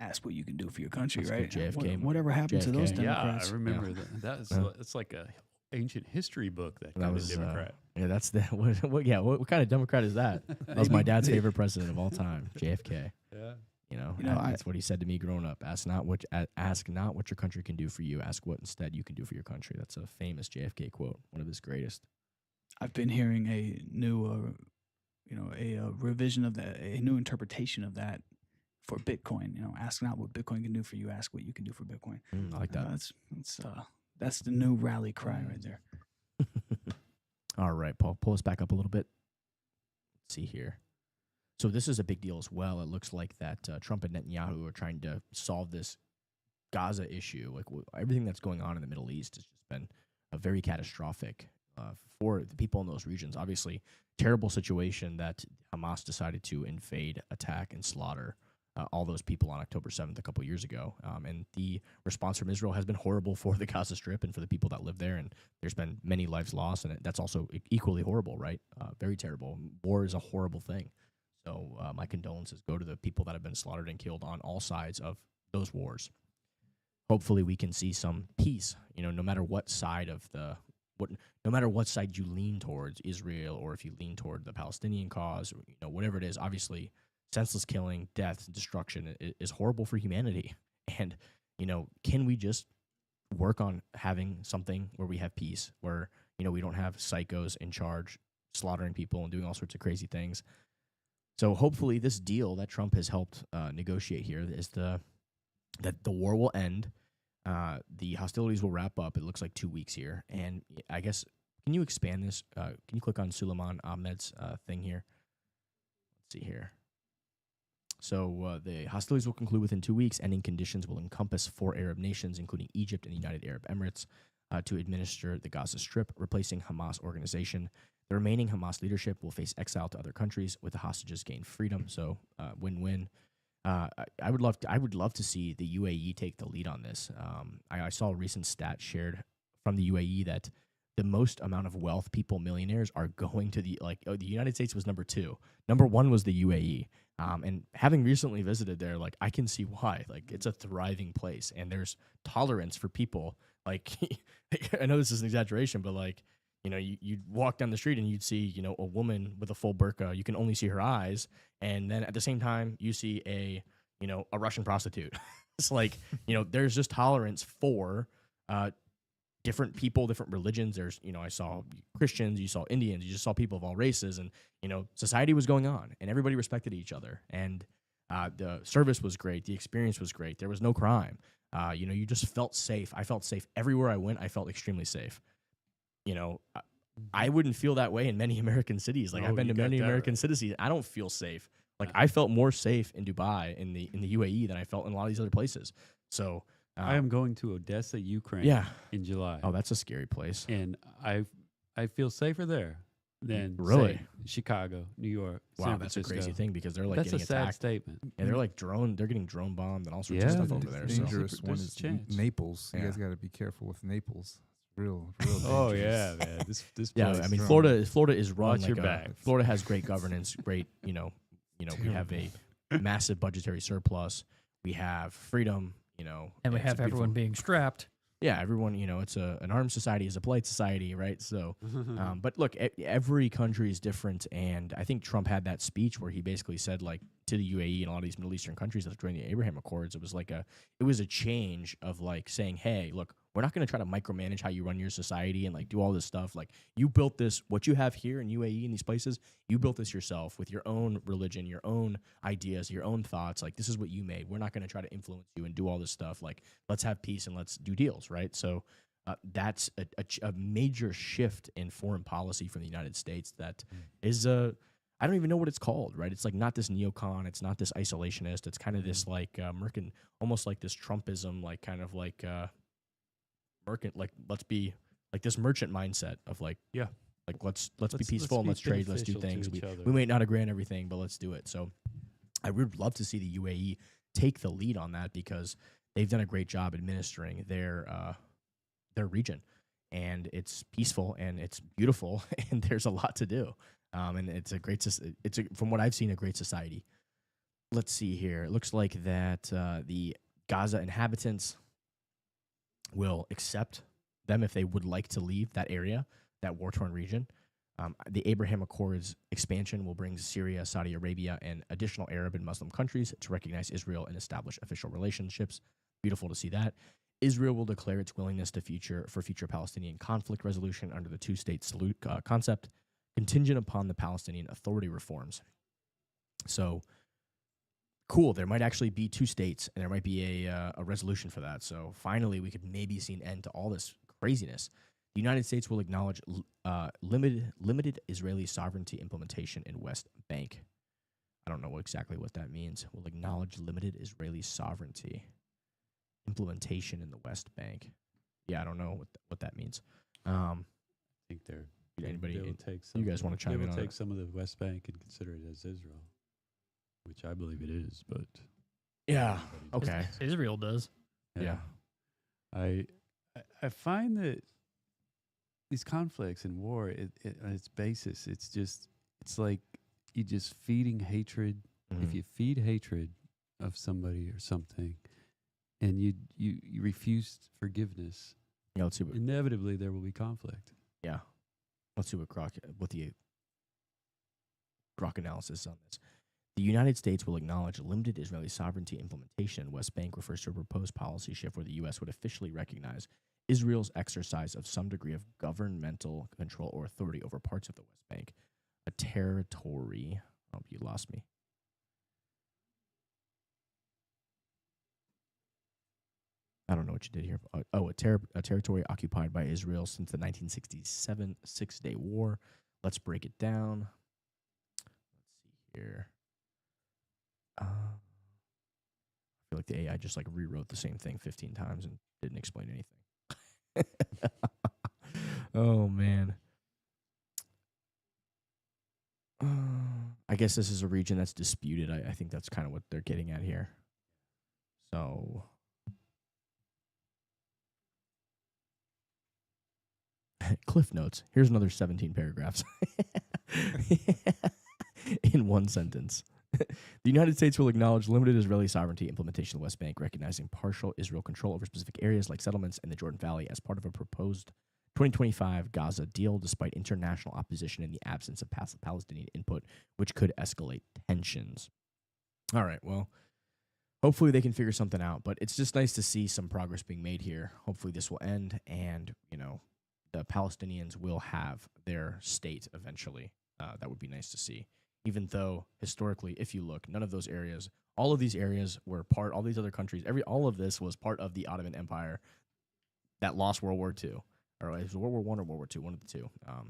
Ask what you can do for your country,
That's
right?
good JFK
Whatever happened to those
JFK.
Democrats?
Yeah, I remember that.
Yeah.
It's like a ancient history book. That
That
kind
was,
of Democrat.
yeah. That's the what kind of Democrat is that? That was my dad's favorite president of all time, JFK.
Yeah.
You know,
You know,
that's what he said to me growing up. Ask not what your country can do for you. Ask what instead you can do for your country. That's a famous JFK quote, one of his greatest.
I've been hearing a new, a revision of that, a new interpretation of that for Bitcoin. You know, ask not what Bitcoin can do for you. Ask what you can do for Bitcoin.
I like that.
That's the new rally cry right there.
All right, Paul, pull us back up a little bit. Let's see here. So this is a big deal as well. It looks like that Trump and Netanyahu are trying to solve this Gaza issue. Like everything that's going on in the Middle East has just been very catastrophic. for the people in those regions. Obviously, terrible situation that Hamas decided to invade, attack, and slaughter all those people on October 7th a couple years ago. And the response from Israel has been horrible for the Gaza Strip and for the people that live there. And there's been many lives lost, and that's also equally horrible, right? Very terrible. War is a horrible thing. So my condolences go to the people that have been slaughtered and killed on all sides of those wars. Hopefully we can see some peace, no matter what side of no matter what side you lean towards, Israel, or if you lean toward the Palestinian cause, or, whatever it is. Obviously, senseless killing, death, destruction is horrible for humanity. And, can we just work on having something where we have peace, where, we don't have psychos in charge slaughtering people and doing all sorts of crazy things. So hopefully this deal that Trump has helped negotiate here is that the war will end. The hostilities will wrap up. It looks like 2 weeks here. And I guess, can you expand this? Can you click on Suleiman Ahmed's thing here? Let's see here. So the hostilities will conclude within 2 weeks. Ending conditions will encompass 4 Arab nations, including Egypt and the United Arab Emirates, to administer the Gaza Strip, replacing Hamas organization. The remaining Hamas leadership will face exile to other countries, with the hostages gain freedom. So win-win. I would love to see the UAE take the lead on this. I saw a recent stat shared from the UAE that the most amount of wealth people, millionaires, are going to the United States was number 2. Number 1 was the UAE. And having recently visited there, I can see why. It's a thriving place, and there's tolerance for people. I know this is an exaggeration, but you'd walk down the street and you'd see, a woman with a full burqa. You can only see her eyes. And then at the same time, you see a Russian prostitute. It's there's just tolerance for different people, different religions. There's, I saw Christians, you saw Indians, you just saw people of all races. And, society was going on and everybody respected each other. And the service was great. The experience was great. There was no crime. You just felt safe. I felt safe everywhere I went. I felt extremely safe. I wouldn't feel that way in many American cities. I've been to many American cities. I don't feel safe. I felt more safe in Dubai, in the UAE, than I felt in a lot of these other places. So
I am going to Odessa, Ukraine in July.
Oh, that's a scary place.
And I feel safer there than
really
say, Chicago, New York.
Wow,
San
that's a
Francisco.
crazy thing because they're
That's
getting
a sad
attacked.
statement.
And they're they're getting drone bombed and all sorts of stuff over there.
The
So
dangerous one
There's a
is
chance.
Naples. You
Yeah.
guys got to be careful with Naples. Real dangerous.
Oh yeah, man. This
yeah,
place
I mean
is-
Florida is run
Watch your back.
Florida has great governance, great, we have a massive budgetary surplus. We have freedom,
And we
it's a
have everyone
beautiful-
being strapped.
Yeah, everyone, it's an armed society is a polite society, right? So, but look, every country is different, and I think Trump had that speech where he basically said, to the UAE and a lot of these Middle Eastern countries that joined the Abraham Accords, it was a change of saying, hey, look, we're not going to try to micromanage how you run your society and do all this stuff. You built this, what you have here in UAE and these places, you built this yourself with your own religion, your own ideas, your own thoughts. This is what you made. We're not going to try to influence you and do all this stuff. Let's have peace and let's do deals, right? So that's a major shift in foreign policy from the United States that is I don't even know what it's called, right? It's not this neocon, it's not this isolationist, it's kind of this Merkin, almost like this Trumpism, Merkin, let's be this merchant mindset of let's be peaceful and let's trade, let's do things. We may not agree on everything, but let's do it. So I would love to see the UAE take the lead on that because they've done a great job administering their region, and it's peaceful and it's beautiful and there's a lot to do. And it's from what I've seen, a great society. Let's see here. It looks like that the Gaza inhabitants will accept them if they would like to leave that area, that war-torn region. The Abraham Accords expansion will bring Syria, Saudi Arabia, and additional Arab and Muslim countries to recognize Israel and establish official relationships. Beautiful to see that. Israel will declare its willingness for future Palestinian conflict resolution under the two-state salute concept, contingent upon the Palestinian Authority reforms. So, cool. There might actually be 2 states, and there might be a resolution for that. So finally, we could maybe see an end to all this craziness. The United States will acknowledge limited Israeli sovereignty implementation in West Bank. I don't know exactly what that means. Will acknowledge limited Israeli sovereignty implementation in the West Bank. Yeah, I don't know what that means.
think they're
Anybody?
they will take some.
You guys want to chime
They
in
will
on
take
it?
some of the West Bank and consider it as Israel, which I believe it is. But
Yeah.
everybody
Okay.
does.
Israel does.
Yeah.
I find that these conflicts and war, on its basis, it's like you just feeding hatred.
Mhm.
If you feed hatred of somebody or something, and you refuse forgiveness,
Yeah, let's see what.
inevitably there will be conflict.
Yeah. Let's see what the Grok analysis on this. The United States will acknowledge limited Israeli sovereignty implementation. West Bank refers to a proposed policy shift where the U.S. would officially recognize Israel's exercise of some degree of governmental control or authority over parts of the West Bank, a territory. Oh, you lost me. I don't know what you did here. A territory occupied by Israel since the 1967 Six-Day War. Let's break it down. Let's see here. I feel like the AI just like rewrote the same thing 15 times and didn't explain anything. Oh, man. I guess this is a region that's disputed. I think that's kind of what they're getting at here. So... Cliff notes. Here's another 17 paragraphs in one sentence. The United States will acknowledge limited Israeli sovereignty implementation of the West Bank, recognizing partial Israel control over specific areas like settlements in the Jordan Valley as part of a proposed 2025 Gaza deal, despite international opposition in the absence of Palestinian input, which could escalate tensions. All right, well, hopefully they can figure something out, but it's just nice to see some progress being made here. Hopefully this will end and, the Palestinians will have their state eventually. That would be nice to see. Even though historically, if you look, none of those areas, all of these areas were all these other countries, all of this was part of the Ottoman Empire that lost World War II. Or it was World War I or World War II, one of the two. I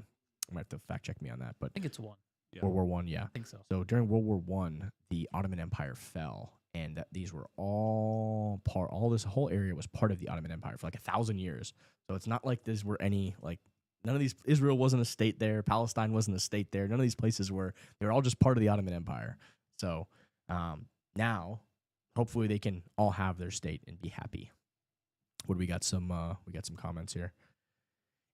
might have to fact check me on that. But
I think it's one.
World War I, yeah.
I think so.
So during World War I, the Ottoman Empire fell, and these were all this whole area was part of the Ottoman Empire for like 1,000 years. So it's not like these were any, like, none of these, Israel wasn't a state there, Palestine wasn't a state there, none of these places were, they were all just part of the Ottoman Empire. So now, hopefully they can all have their state and be happy. We got some comments here.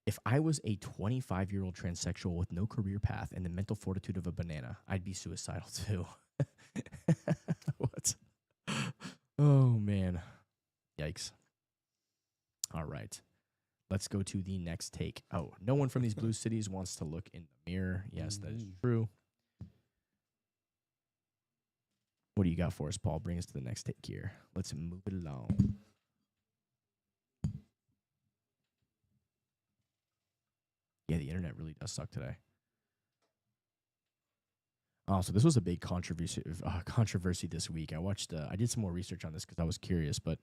If I was a 25-year-old transsexual with no career path and the mental fortitude of a banana, I'd be suicidal too. What? Oh, man. Yikes. All right. Let's go to the next take. Oh, no one from these blue cities wants to look in the mirror. Yes, that is true. What do you got for us, Paul? Bring us to the next take here. Let's move it along. Yeah, the internet really does suck today. Oh, so this was a big controversy this week. I did some more research on this because I was curious, but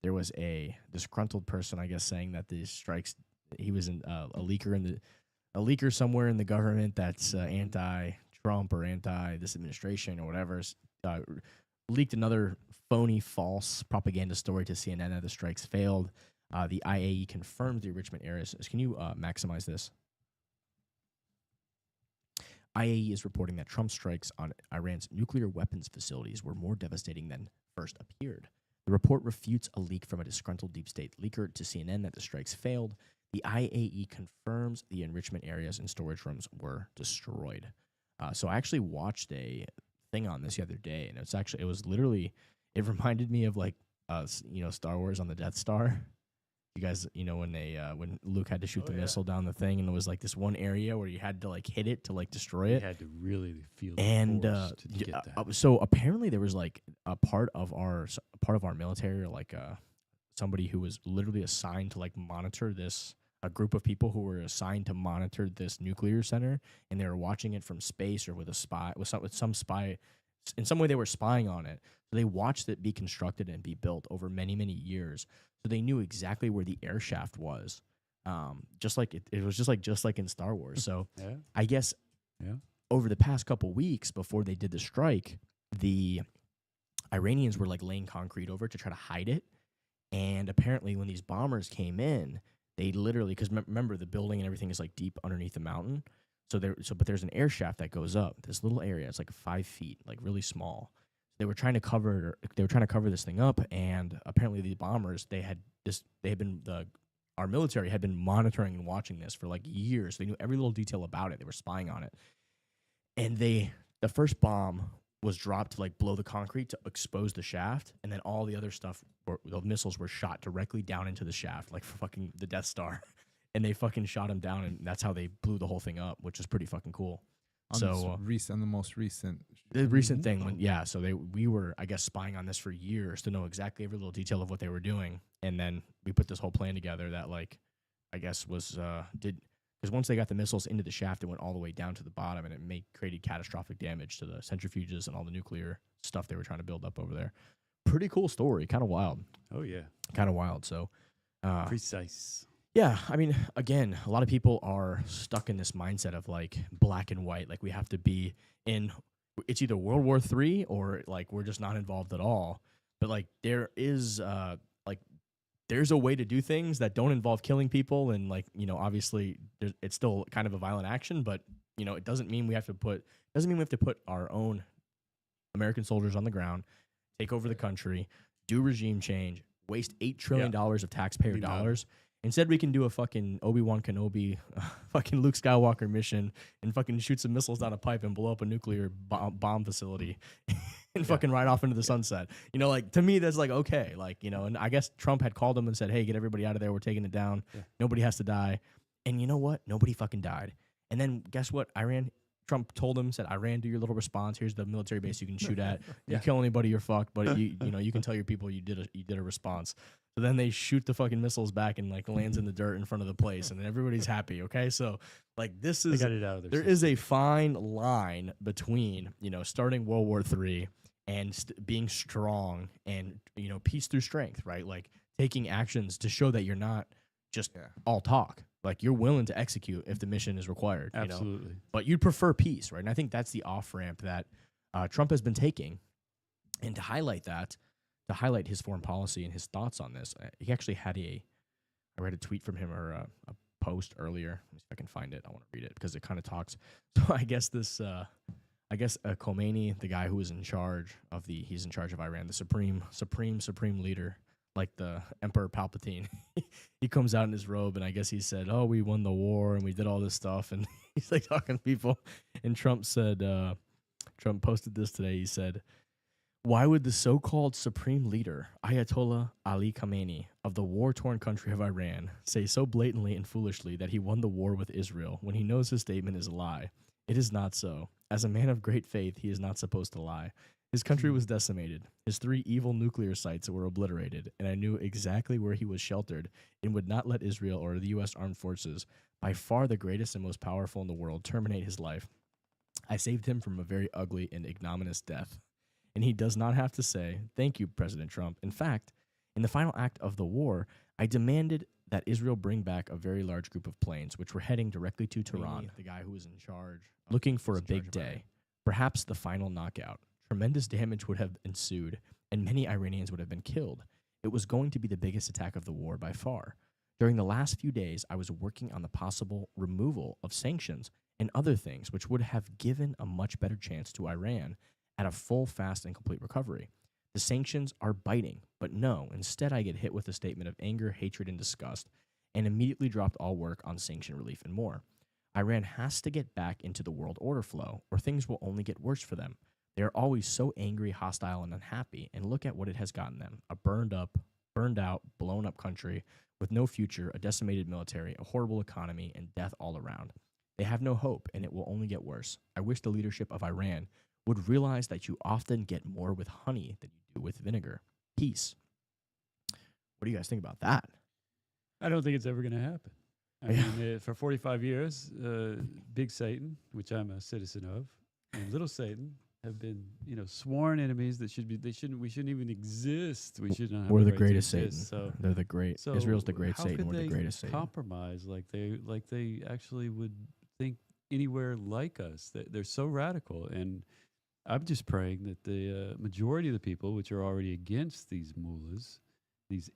there was a disgruntled person, I guess, saying that these strikes, he was a leaker somewhere in the government that's anti-Trump or anti this administration or whatever, leaked another phony, false propaganda story to CNN that the strikes failed. The IAE confirmed the enrichment areas. Can you maximize this? IAE is reporting that Trump's strikes on Iran's nuclear weapons facilities were more devastating than first appeared. The report refutes a leak from a disgruntled deep state leaker to CNN that the strikes failed. The IAE confirms the enrichment areas and storage rooms were destroyed. So I actually watched a thing on this the other day, and it reminded me of like Star Wars on the Death Star. You guys, when Luke had to shoot the missile down the thing, and it was like this one area where you had to like hit it to like destroy it.
You had to really feel the
And
force to get that.
so apparently there was like a part of our military, or like somebody who was literally assigned to like monitor this. A group of people who were assigned to monitor this nuclear center, and they were watching it from space or with some spy. In some way, they were spying on it. So they watched it be constructed and be built over many, many years. So they knew exactly where the air shaft was, just like it was just like in Star Wars. So
Yeah.
I guess over the past couple weeks before they did the strike, the Iranians were like laying concrete over it to try to hide it. And apparently, when these bombers came in, They literally, because remember the building and everything is like deep underneath the mountain. But there's an air shaft that goes up. This little area, it's like 5 feet, like really small. They were trying to cover this thing up, and apparently the bombers, our military had been monitoring and watching this for like years. They knew every little detail about it. They were spying on it. And the first bomb was dropped to like blow the concrete to expose the shaft, and then all the other stuff, the missiles were shot directly down into the shaft, like fucking the Death Star. And they fucking shot them down, and that's how they blew the whole thing up, which is pretty fucking cool.
On the most recent
thing, we were, I guess, spying on this for years to know exactly every little detail of what they were doing, and then we put this whole plan together that, like, I guess was because once they got the missiles into the shaft, it went all the way down to the bottom, and it created catastrophic damage to the centrifuges and all the nuclear stuff they were trying to build up over there. Pretty cool story, kind of wild.
Oh yeah,
kind of wild. So
precise.
Yeah, I mean, again, a lot of people are stuck in this mindset of like black and white. Like we have to be in, it's either World War III or like we're just not involved at all. But like there is there's a way to do things that don't involve killing people, and like, you know, obviously it's still kind of a violent action, but you know, it doesn't mean we have to put our own American soldiers on the ground, take over the country, do regime change, waste $8 trillion of taxpayer dollars. Instead, we can do a fucking Obi-Wan Kenobi, fucking Luke Skywalker mission and fucking shoot some missiles down a pipe and blow up a nuclear bomb facility and fucking ride off into the sunset. You know, like, to me, that's like, okay. Like, you know, and I guess Trump had called them and said, hey, get everybody out of there. We're taking it down. Yeah. Nobody has to die. And you know what? Nobody fucking died. And then guess what? Trump told him, said, Iran, do your little response. Here's the military base you can shoot at. You kill anybody, you're fucked. But you know, you can tell your people you did a response. So then they shoot the fucking missiles back and like lands in the dirt in front of the place, and then everybody's happy. Okay, so like this is
got it out of there.
There is a fine line between, you know, starting World War III and being strong and, you know, peace through strength, right? Like taking actions to show that you're not just all talk. Like you're willing to execute if the mission is required.
Absolutely.
You know? But you'd prefer peace, right? And I think that's the off ramp that Trump has been taking, and to highlight his foreign policy and his thoughts on this. He actually had I read a tweet from him or a post earlier. Let me see if I can find it. I want to read it because it kind of talks. So I guess Khomeini, the guy who was in charge of he's in charge of Iran, the supreme leader, like the Emperor Palpatine. He comes out in his robe, and I guess he said, oh, we won the war and we did all this stuff. And he's like talking to people. And Trump posted this today. He said, why would the so-called supreme leader, Ayatollah Ali Khamenei, of the war-torn country of Iran, say so blatantly and foolishly that he won the war with Israel when he knows his statement is a lie? It is not so. As a man of great faith, he is not supposed to lie. His country was decimated. His 3 evil nuclear sites were obliterated, and I knew exactly where he was sheltered and would not let Israel or the U.S. Armed Forces, by far the greatest and most powerful in the world, terminate his life. I saved him from a very ugly and ignominious death. And he does not have to say, thank you, President Trump. In fact, in the final act of the war, I demanded that Israel bring back a very large group of planes, which were heading directly to Tehran, the guy who was in charge, looking for a big day, perhaps the final knockout. Tremendous damage would have ensued, and many Iranians would have been killed. It was going to be the biggest attack of the war by far. During the last few days, I was working on the possible removal of sanctions and other things, which would have given a much better chance to Iran at a full, fast, and complete recovery. The sanctions are biting, but no, instead I get hit with a statement of anger, hatred, and disgust, and immediately dropped all work on sanction relief and more. Iran has to get back into the world order flow, or things will only get worse for them. They are always so angry, hostile, and unhappy, and look at what it has gotten them. A burned out, blown up country with no future, a decimated military, a horrible economy, and death all around. They have no hope, and it will only get worse. I wish the leadership of Iran would realize that you often get more with honey than you do with vinegar. Peace. What do you guys think about that?
I don't think it's ever going to happen. I mean, for 45 years, Big Satan, which I'm a citizen of, and Little Satan have been, you know, sworn enemies that we shouldn't even exist. We should not have
We're the
right
greatest
to
Satan.
exist. So
they're the great.
So
Israel's the great
how
Satan.
could
We're the
they
greatest Satan.
compromise like they actually would think anywhere like us? They're so radical, and I'm just praying that the majority of the people, which are already against these mullahs, these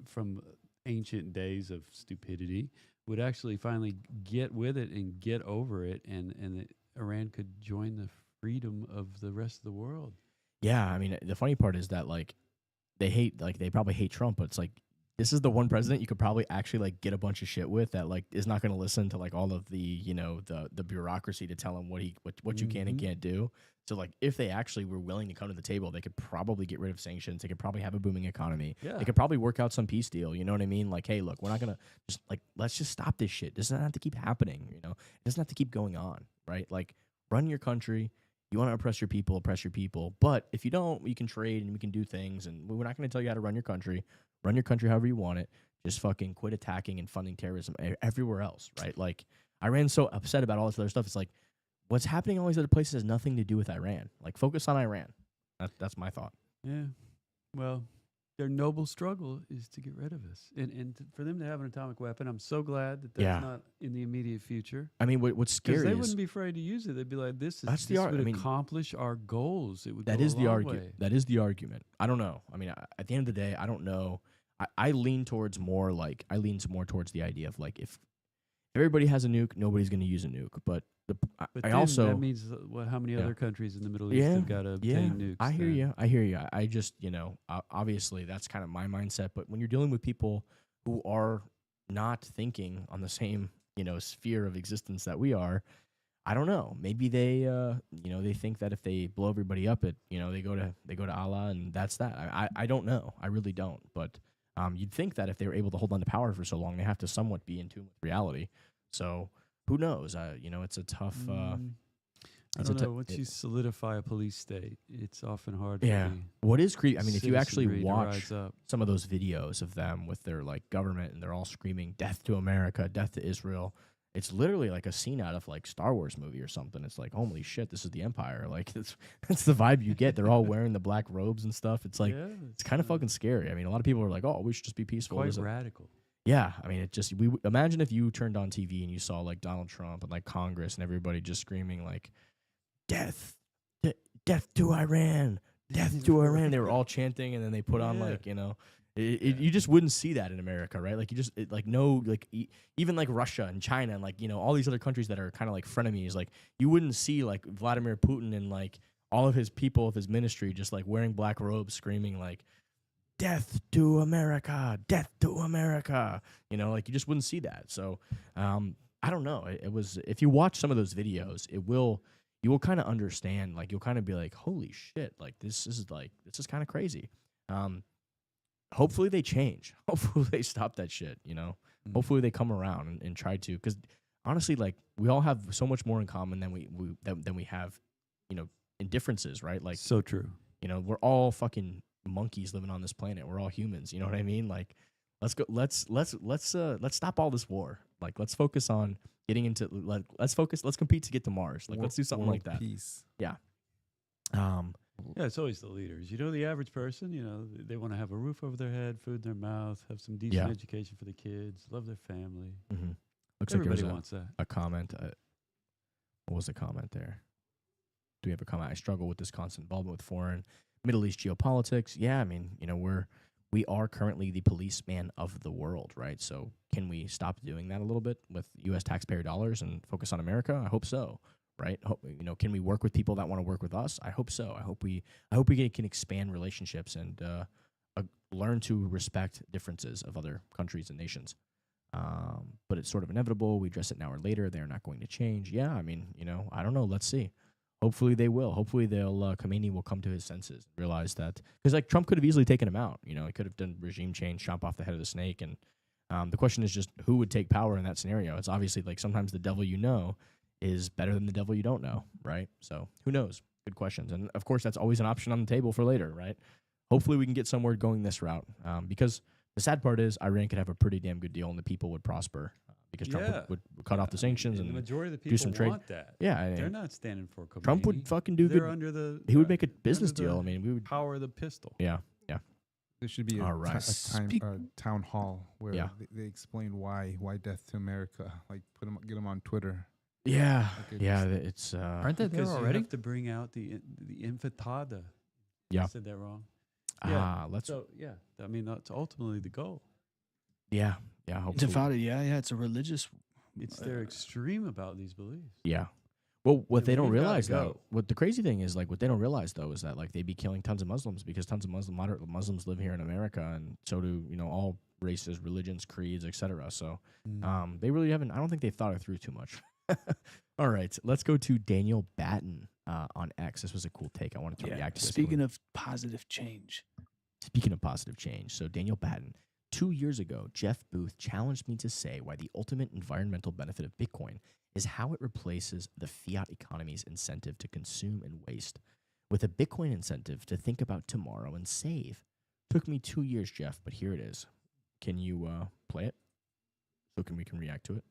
from ancient days of stupidity would actually finally get with it and get over it, and that Iran could join the freedom of the rest of the world.
Yeah, I mean, the funny part is that like they probably hate Trump, but it's like this is the one president you could probably actually like get a bunch of shit with that like is not going to listen to like all of the, you know, the bureaucracy to tell him what you can and can't do. So like if they actually were willing to come to the table, they could probably get rid of sanctions. They could probably have a booming economy.
Yeah.
They could probably work out some peace deal. You know what I mean? Like, hey, look, we're not going to just like, let's just stop this shit. It doesn't have to keep happening. You know, it doesn't have to keep going on, right? Like run your country. You want to oppress your people. But if you don't, you can trade and we can do things. And we're not going to tell you how to run your country. Run your country however you want it. Just fucking quit attacking and funding terrorism everywhere else, right? Like Iran's so upset about all this other stuff. It's like what's happening in all these other places has nothing to do with Iran. Like focus on Iran. That's my thought.
Yeah. Well, their noble struggle is to get rid of us. And for them to have an atomic weapon, I'm so glad that that's not in the immediate future.
I mean, what's scary is
they wouldn't be afraid to use it. They'd be like, this would accomplish our goals. It would
that
go
is
a
the
long
argument.
way.
That is the argument. I don't know. I mean, at the end of the day, I don't know. I lean towards more towards the idea of like if everybody has a nuke, nobody's going to use a nuke. But
that means how many other countries in the Middle East have got to obtain nukes?
I hear you. I just, you know, obviously that's kind of my mindset. But when you're dealing with people who are not thinking on the same, you know, sphere of existence that we are, I don't know. Maybe they, you know, they think that if they blow everybody up, you know, they go to Allah and that's that. I don't know. I really don't. But you'd think that if they were able to hold on to power for so long, they have to somewhat be in tune with reality. So who knows? You know, it's a tough.
I don't know. Once you solidify a police state, it's often hard.
Yeah. What is creepy? I mean, if you actually
citizenry to
watch
rise up.
some of those videos of them with their like government and they're all screaming "Death to America, Death to Israel," it's literally like a scene out of like Star Wars movie or something. It's like, holy shit, this is the Empire. Like that's the vibe you get. They're all wearing the black robes and stuff. It's like it's kind of fucking scary. I mean, a lot of people are like, oh, we should just be peaceful.
Quite radical.
Yeah, I mean, we imagine if you turned on TV and you saw like Donald Trump and like Congress and everybody just screaming like, "Death, death to Iran, death to Iran." They were all chanting, and then they put on like, you know, you just wouldn't see that in America, right? Like you just even like Russia and China and like, you know, all these other countries that are kind of like frenemies. Like you wouldn't see like Vladimir Putin and like all of his people of his ministry just like wearing black robes, screaming like, "Death to America, death to America." You know, like you just wouldn't see that. So I don't know. It was, if you watch some of those videos, you will kind of understand. Like you'll kind of be like, holy shit, like this is kind of crazy. Hopefully they change. Hopefully they stop that shit. You know, hopefully they come around and try to. Because honestly, like we all have so much more in common than we have, you know, in differences, right? Like
so true.
You know, we're all fucking monkeys living on this planet. We're all humans. You know what I mean? Like, let's go. Let's stop all this war. Like, let's focus on getting into. Let's compete to get to Mars. Like, let's do something like that.
Peace.
Yeah.
Yeah, it's always the leaders. You know, the average person, you know, they want to have a roof over their head, food in their mouth, have some decent education for the kids, love their family.
Mm-hmm. Looks
Everybody
like
wants that.
A comment. What was the comment there? Do we have a comment? I struggle with this constant involvement with foreign Middle East geopolitics. Yeah, I mean, you know, we are currently the policeman of the world, right? So can we stop doing that a little bit with U.S. taxpayer dollars and focus on America? I hope so, right? You know, can we work with people that want to work with us? I hope so. I hope we can expand relationships and learn to respect differences of other countries and nations. But it's sort of inevitable. We address it now or later. They're not going to change. Yeah, I mean, you know, I don't know. Let's see. Hopefully they will. Hopefully Khomeini will come to his senses, realize that, because like Trump could have easily taken him out. You know, he could have done regime change, chomp off the head of the snake, and the question is just who would take power in that scenario. It's obviously like sometimes the devil you know is better than the devil you don't know, right? So who knows? Good questions, and of course that's always an option on the table for later, right? Hopefully we can get somewhere going this route, because the sad part is Iran could have a pretty damn good deal and the people would prosper. Because Trump would cut off the sanctions and
the majority of the people
do some trade.
Want that.
Yeah,
they're not standing for Khomeini.
Trump would fucking do
they're
good.
Under the,
he would make a business deal. I mean, we would
power the pistol.
Yeah.
There should be a town hall where they explain why death to America. Like get them on Twitter.
Yeah,
like
it's
aren't they there
because
already?
You have to bring out the intifada.
Yeah,
I said that wrong.
I mean,
that's ultimately the goal.
Yeah. Yeah. Hopefully.
Intifada, yeah, it's a religious.
It's they're extreme about these beliefs.
Yeah. Well, what
Yeah,
they don't
we've gotta
realize
go.
though, what the crazy thing is, like, what they don't realize though is that like they be killing tons of Muslims because tons of moderate Muslims live here in America, and so do all races, religions, creeds, etc. So, they really haven't. I don't think they've thought it through too much. All right, let's go to Daniel Batten on X. This was a cool take. I wanted to react to this.
Speaking of positive change,
Speaking of positive change, so Daniel Batten, 2 years ago, Jeff Booth challenged me to say why the ultimate environmental benefit of Bitcoin is how it replaces the fiat economy's incentive to consume and waste with a Bitcoin incentive to think about tomorrow and save. Took me 2 years, Jeff, but here it is. Can you play it so we can react to it?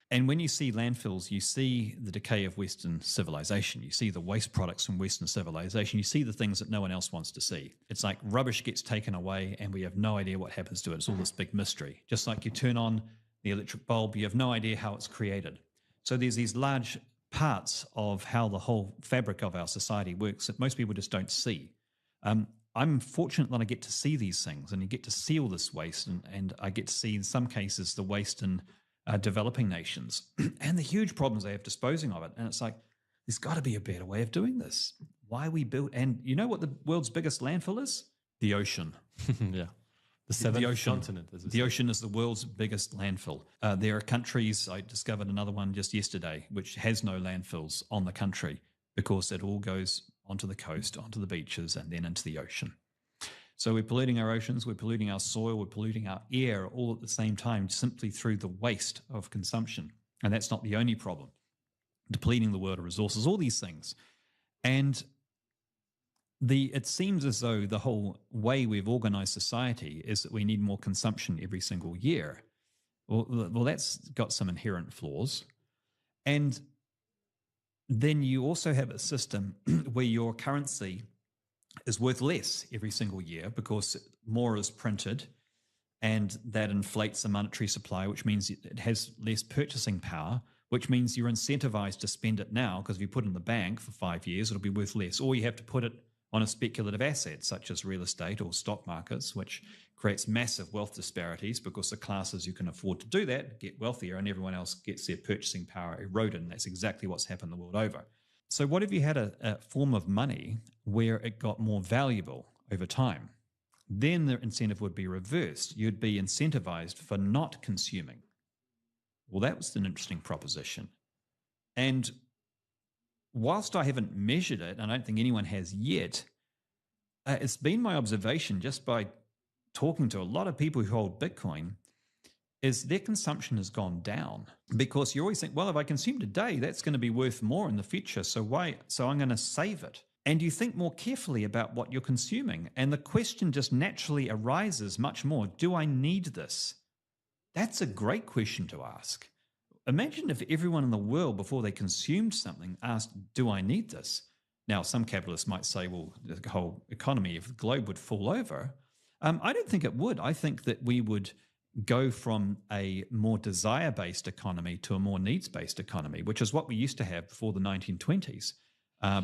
And when you see landfills, you see the decay of Western civilization. You see the waste products from Western civilization. You see the things that no one else wants to see. It's like rubbish gets taken away and we have no idea what happens to it. It's all this big mystery. Just like you turn on the electric bulb, you have no idea how it's created. So there's these large parts of how the whole fabric of our society works that most people just don't see. I'm fortunate that I get to see these things, and you get to see all this waste, and I get to see in some cases the waste in developing nations and the huge problems they have disposing of it. And it's like, there's got to be a better way of doing this. Why we built, and you know what the world's biggest landfill is? The ocean.
Yeah. The seventh
ocean.
continent. As
The ocean is the world's biggest landfill. There are countries, I discovered another one just yesterday, which has no landfills on the country because it all goes onto the coast, onto the beaches, and then into the ocean. So we're polluting our oceans, we're polluting our soil, we're polluting our air all at the same time simply through the waste of consumption. And that's not the only problem. Depleting the world of resources, all these things. And it seems as though the whole way we've organized society is that we need more consumption every single year. Well, that's got some inherent flaws. And then you also have a system where your currency is worth less every single year because more is printed, and that inflates the monetary supply, which means it has less purchasing power, which means you're incentivized to spend it now because if you put it in the bank for 5 years, it'll be worth less. Or you have to put it on a speculative asset such as real estate or stock markets, which creates massive wealth disparities because the classes who can afford to do that get wealthier and everyone else gets their purchasing power eroded. And that's exactly what's happened the world over. So what if you had a form of money where it got more valuable over time? Then the incentive would be reversed. You'd be incentivized for not consuming. Well, that was an interesting proposition. And whilst I haven't measured it, and I don't think anyone has yet, it's been my observation just by talking to a lot of people who hold Bitcoin, is their consumption has gone down because you always think, well, if I consume today, that's going to be worth more in the future. So I'm going to save it. And you think more carefully about what you're consuming. And the question just naturally arises much more. Do I need this? That's a great question to ask. Imagine if everyone in the world, before they consumed something, asked, do I need this? Now, some capitalists might say, well, the whole economy of the globe would fall over. I don't think it would. I think that we would go from a more desire-based economy to a more needs-based economy, which is what we used to have before the 1920s,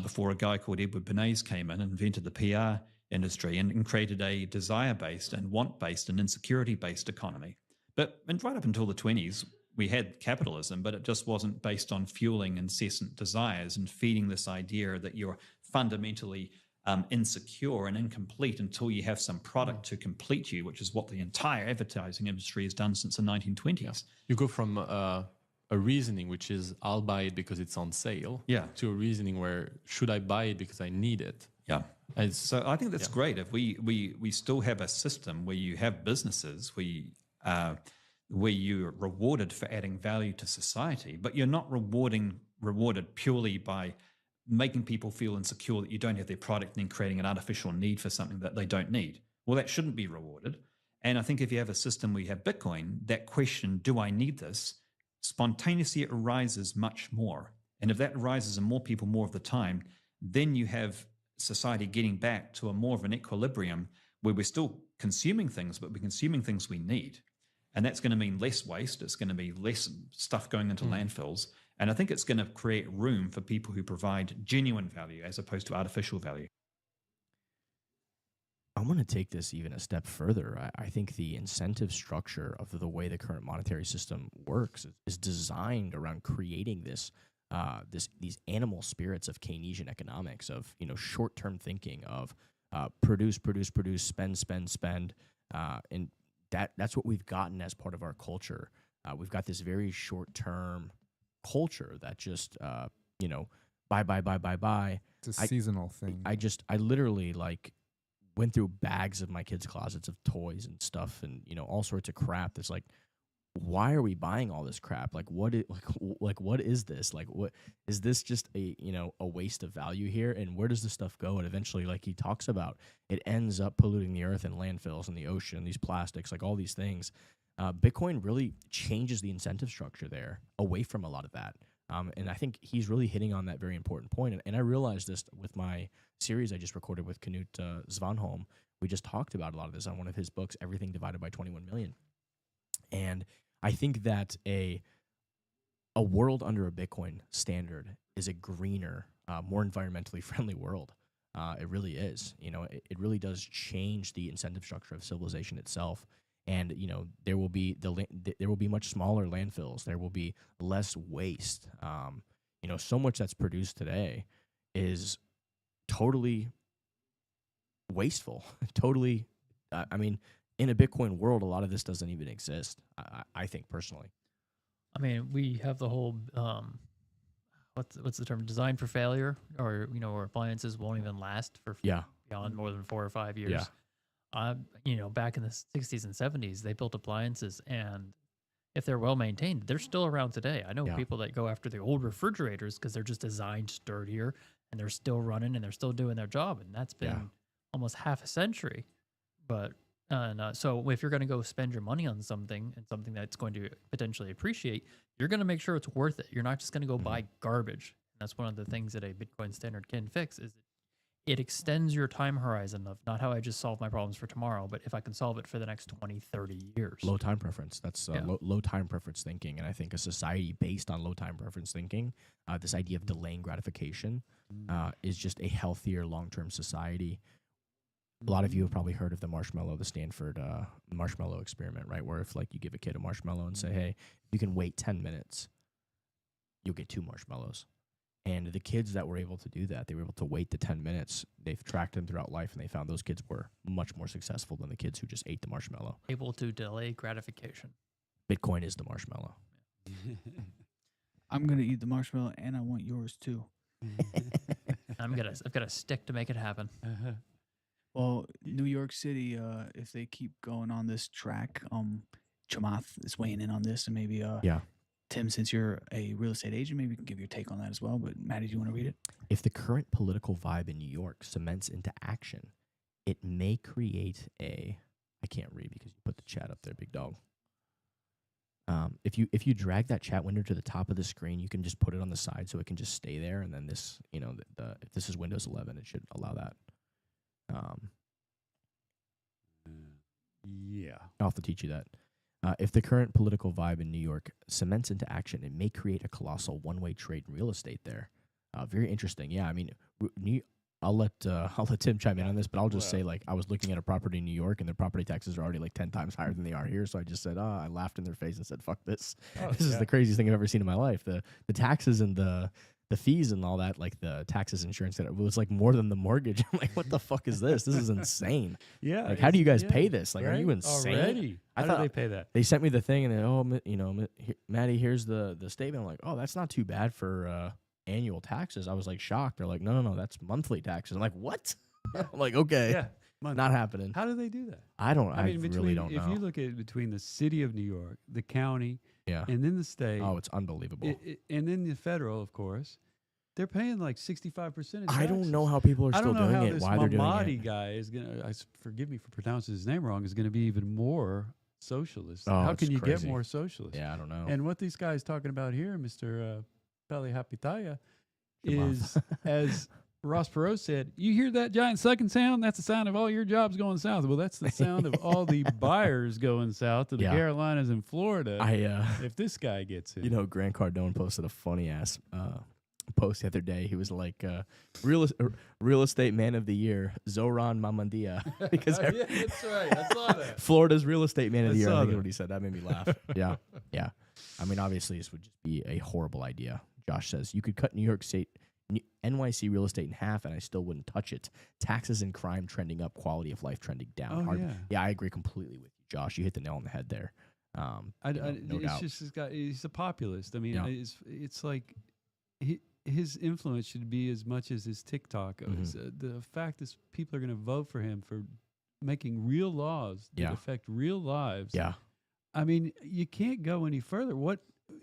before a guy called Edward Bernays came in and invented the PR industry and created a desire-based and want-based and insecurity-based economy. But right up until the 20s, we had capitalism, but it just wasn't based on fueling incessant desires and feeding this idea that you're fundamentally insecure and incomplete until you have some product to complete you, which is what the entire advertising industry has done since the 1920s.
Yeah. You go from a reasoning, which is I'll buy it because it's on sale, to a reasoning where should I buy it because I need it?
Yeah. So I think that's great. If we still have a system where you have businesses where you're rewarded for adding value to society, but you're not rewarded purely by making people feel insecure that you don't have their product and then creating an artificial need for something that they don't need. Well, that shouldn't be rewarded. And I think if you have a system where you have Bitcoin, that question, do I need this, spontaneously arises much more. And if that arises in more people more of the time, then you have society getting back to a more of an equilibrium where we're still consuming things, but we're consuming things we need. And that's going to mean less waste. It's going to be less stuff going into landfills. And I think it's going to create room for people who provide genuine value as opposed to artificial value.
I'm going to take this even a step further. I think the incentive structure of the way the current monetary system works is designed around creating these animal spirits of Keynesian economics, of short-term thinking, of produce, spend, and that's what we've gotten as part of our culture. We've got this very short-term culture that just buy.
It's a seasonal thing.
I literally went through bags of my kids' closets of toys and stuff, and all sorts of crap. That's like, why are we buying all this crap? What is this? What is this? Just a waste of value here? And where does this stuff go? And eventually, like he talks about, it ends up polluting the earth and landfills and the ocean, these plastics, all these things. Bitcoin really changes the incentive structure there away from a lot of that. And I think he's really hitting on that very important point. And I realized this with my series I just recorded with Knut Svanholm. We just talked about a lot of this on one of his books, Everything Divided by 21 Million. And I think that a world under a Bitcoin standard is a greener, more environmentally friendly world. It really is. It really does change the incentive structure of civilization itself. And there will be much smaller landfills. There will be less waste. So much that's produced today is totally wasteful. Totally. In a Bitcoin world, a lot of this doesn't even exist. I think personally.
I mean, we have the whole what's the term? Design for failure, or where appliances won't even last for beyond more than 4 or 5 years.
Yeah.
Back in the 60s and 70s, they built appliances, and if they're well maintained, they're still around today. I know people that go after the old refrigerators because they're just designed sturdier and they're still running and they're still doing their job, and that's been almost half a century. But so if you're going to go spend your money on something, and something that's going to potentially appreciate, you're going to make sure it's worth it. You're not just going to go buy garbage. And that's one of the things that a Bitcoin standard can fix, is it extends your time horizon of not how I just solve my problems for tomorrow, but if I can solve it for the next 20, 30 years.
Low time preference. That's low time preference thinking. And I think a society based on low time preference thinking, this idea of delaying gratification, is just a healthier long-term society. A lot of you have probably heard of the Stanford marshmallow experiment, right? Where if you give a kid a marshmallow and say, hey, if you can wait 10 minutes, you'll get 2 marshmallows. And the kids that were able to do that, they were able to wait the 10 minutes. They've tracked them throughout life, and they found those kids were much more successful than the kids who just ate the marshmallow.
Able to delay gratification.
Bitcoin is the marshmallow.
I'm going to eat the marshmallow, and I want yours too.
I've got a stick to make it happen.
Well, New York City, if they keep going on this track, Chamath is weighing in on this, and maybe Tim, since you're a real estate agent, maybe you can give your take on that as well. But Maddie, do you want to read it? If the current political vibe in New York cements into action, it may create a... I can't read because you put the chat up there, big dog. If you drag that chat window to the top of the screen, you can just put it on the side so it can just stay there. And then this, if this is Windows 11, it should allow that. I'll have to teach you that. If the current political vibe in New York cements into action, it may create a colossal one-way trade in real estate there. Very interesting. Yeah, I mean, I'll let Tim chime in on this, but I'll just say, I was looking at a property in New York, and their property taxes are already 10 times higher than they are here. So I just said, I laughed in their face and said, fuck this. This is the craziest thing I've ever seen in my life. The taxes and the fees and all that, the taxes, insurance, it was more than the mortgage. I'm like, what the fuck is this? This is insane.
Yeah.
How do you guys pay this? Are you insane?
Already? How do they pay that?
They sent me the thing, and then, Maddie, here's the statement. I'm like, oh, that's not too bad for annual taxes. I was shocked. They're like, no, that's monthly taxes. I'm like, what? I'm like, okay, not happening.
How do they do that?
I really don't know.
If you look at between the city of New York, the county, and then the state.
Oh, it's unbelievable.
And then the federal, of course. They're paying 65% of taxes.
I don't know how people are still doing it. Why they're doing it?
Mahdi guy is gonna. Forgive me for pronouncing his name wrong. Is going to be even more socialist.
Oh,
how can you
crazy.
get more socialist?
Yeah, I don't know.
And what these guys talking about here, Mr. Palihapitiya, is as Ross Perot said, you hear that giant sucking sound? That's the sound of all your jobs going south. Well, that's the sound of all the buyers going south to the Carolinas and Florida. If this guy gets in.
Grant Cardone posted a funny ass
post the other day. He was like, real estate man of the year, Zoran Mamandia. Because
Yeah, that's right. I saw that.
Florida's real estate man of the year. I
saw
think is
that.
what he said. That made me laugh. Yeah. Yeah. I mean, obviously, this would just be a horrible idea. Josh says, you could cut New York State, NYC real estate in half, and I still wouldn't touch it. Taxes and crime trending up, quality of life trending down.
Oh, yeah.
I agree completely with you, Josh. You hit the nail on the head there. No
it's
doubt.
just this guy. He's a populist. I mean,
Yeah.
it's like his influence should be as much as his TikTok. The fact is, people are going to vote for him for making real laws that affect real lives.
Yeah.
I mean, you can't go any further.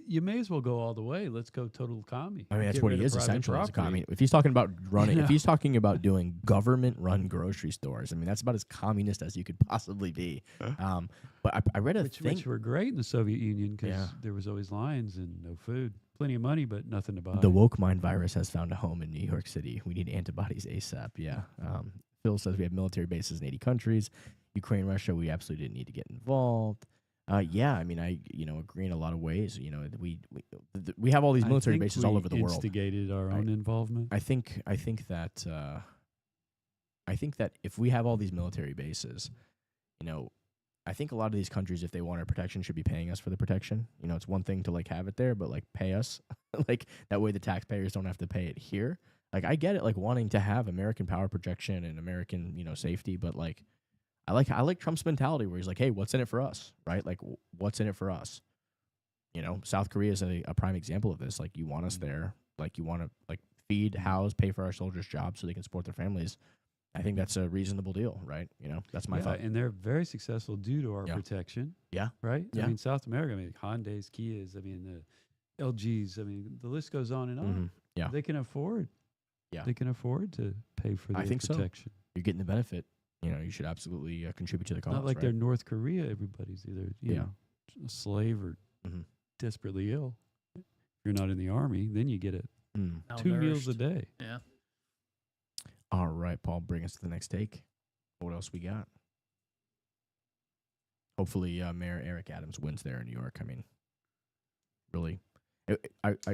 You may as well go all the way. Let's go total commie.
I mean, that's
Get
what
rid
he
of
is
private
essentially.
property.
I mean, if he's talking about running,
Yeah.
if he's talking about doing government-run grocery stores, I mean, that's about as communist as you could possibly be. But I read a thing.
Which were great in the Soviet Union because
Yeah.
there was always lions and no food. Plenty of money, but nothing to buy.
The woke mind virus has found a home in New York City. We need antibodies ASAP. Yeah. Phil says we have military bases in 80 countries. Ukraine, Russia, we absolutely didn't need to get involved. Yeah, I mean, I agree in a lot of ways. We have all these military bases all over the world.
Instigated our own involvement.
I think that if we have all these military bases, I think a lot of these countries, if they want our protection, should be paying us for the protection. It's one thing to like have it there, but like pay us, like that way the taxpayers don't have to pay it here. Like I get it, like wanting to have American power projection and American, safety, but like I like Trump's mentality where he's like, hey, what's in it for us, right? Like what's in it for us? South Korea is a prime example of this. Like you want us there, like you want to like feed, house, pay for our soldiers' jobs so they can support their families. I think that's a reasonable deal, right? That's my thought.
And they're very successful due to our protection.
Yeah.
Right?
Yeah.
I mean, South America, Hyundais, Kias, the LGs, the list goes on and on.
Mm-hmm. Yeah.
They can afford.
Yeah.
They can afford to pay for their protection.
So. You're getting the benefit. You should absolutely contribute to the cause.
Not like
right?
they're North Korea. Everybody's either a slave or desperately ill. If you're not in the army, then you get it 2 meals a day.
Yeah.
All right, Paul, bring us to the next take. What else we got? Hopefully, Mayor Eric Adams wins there in New York. I mean, really.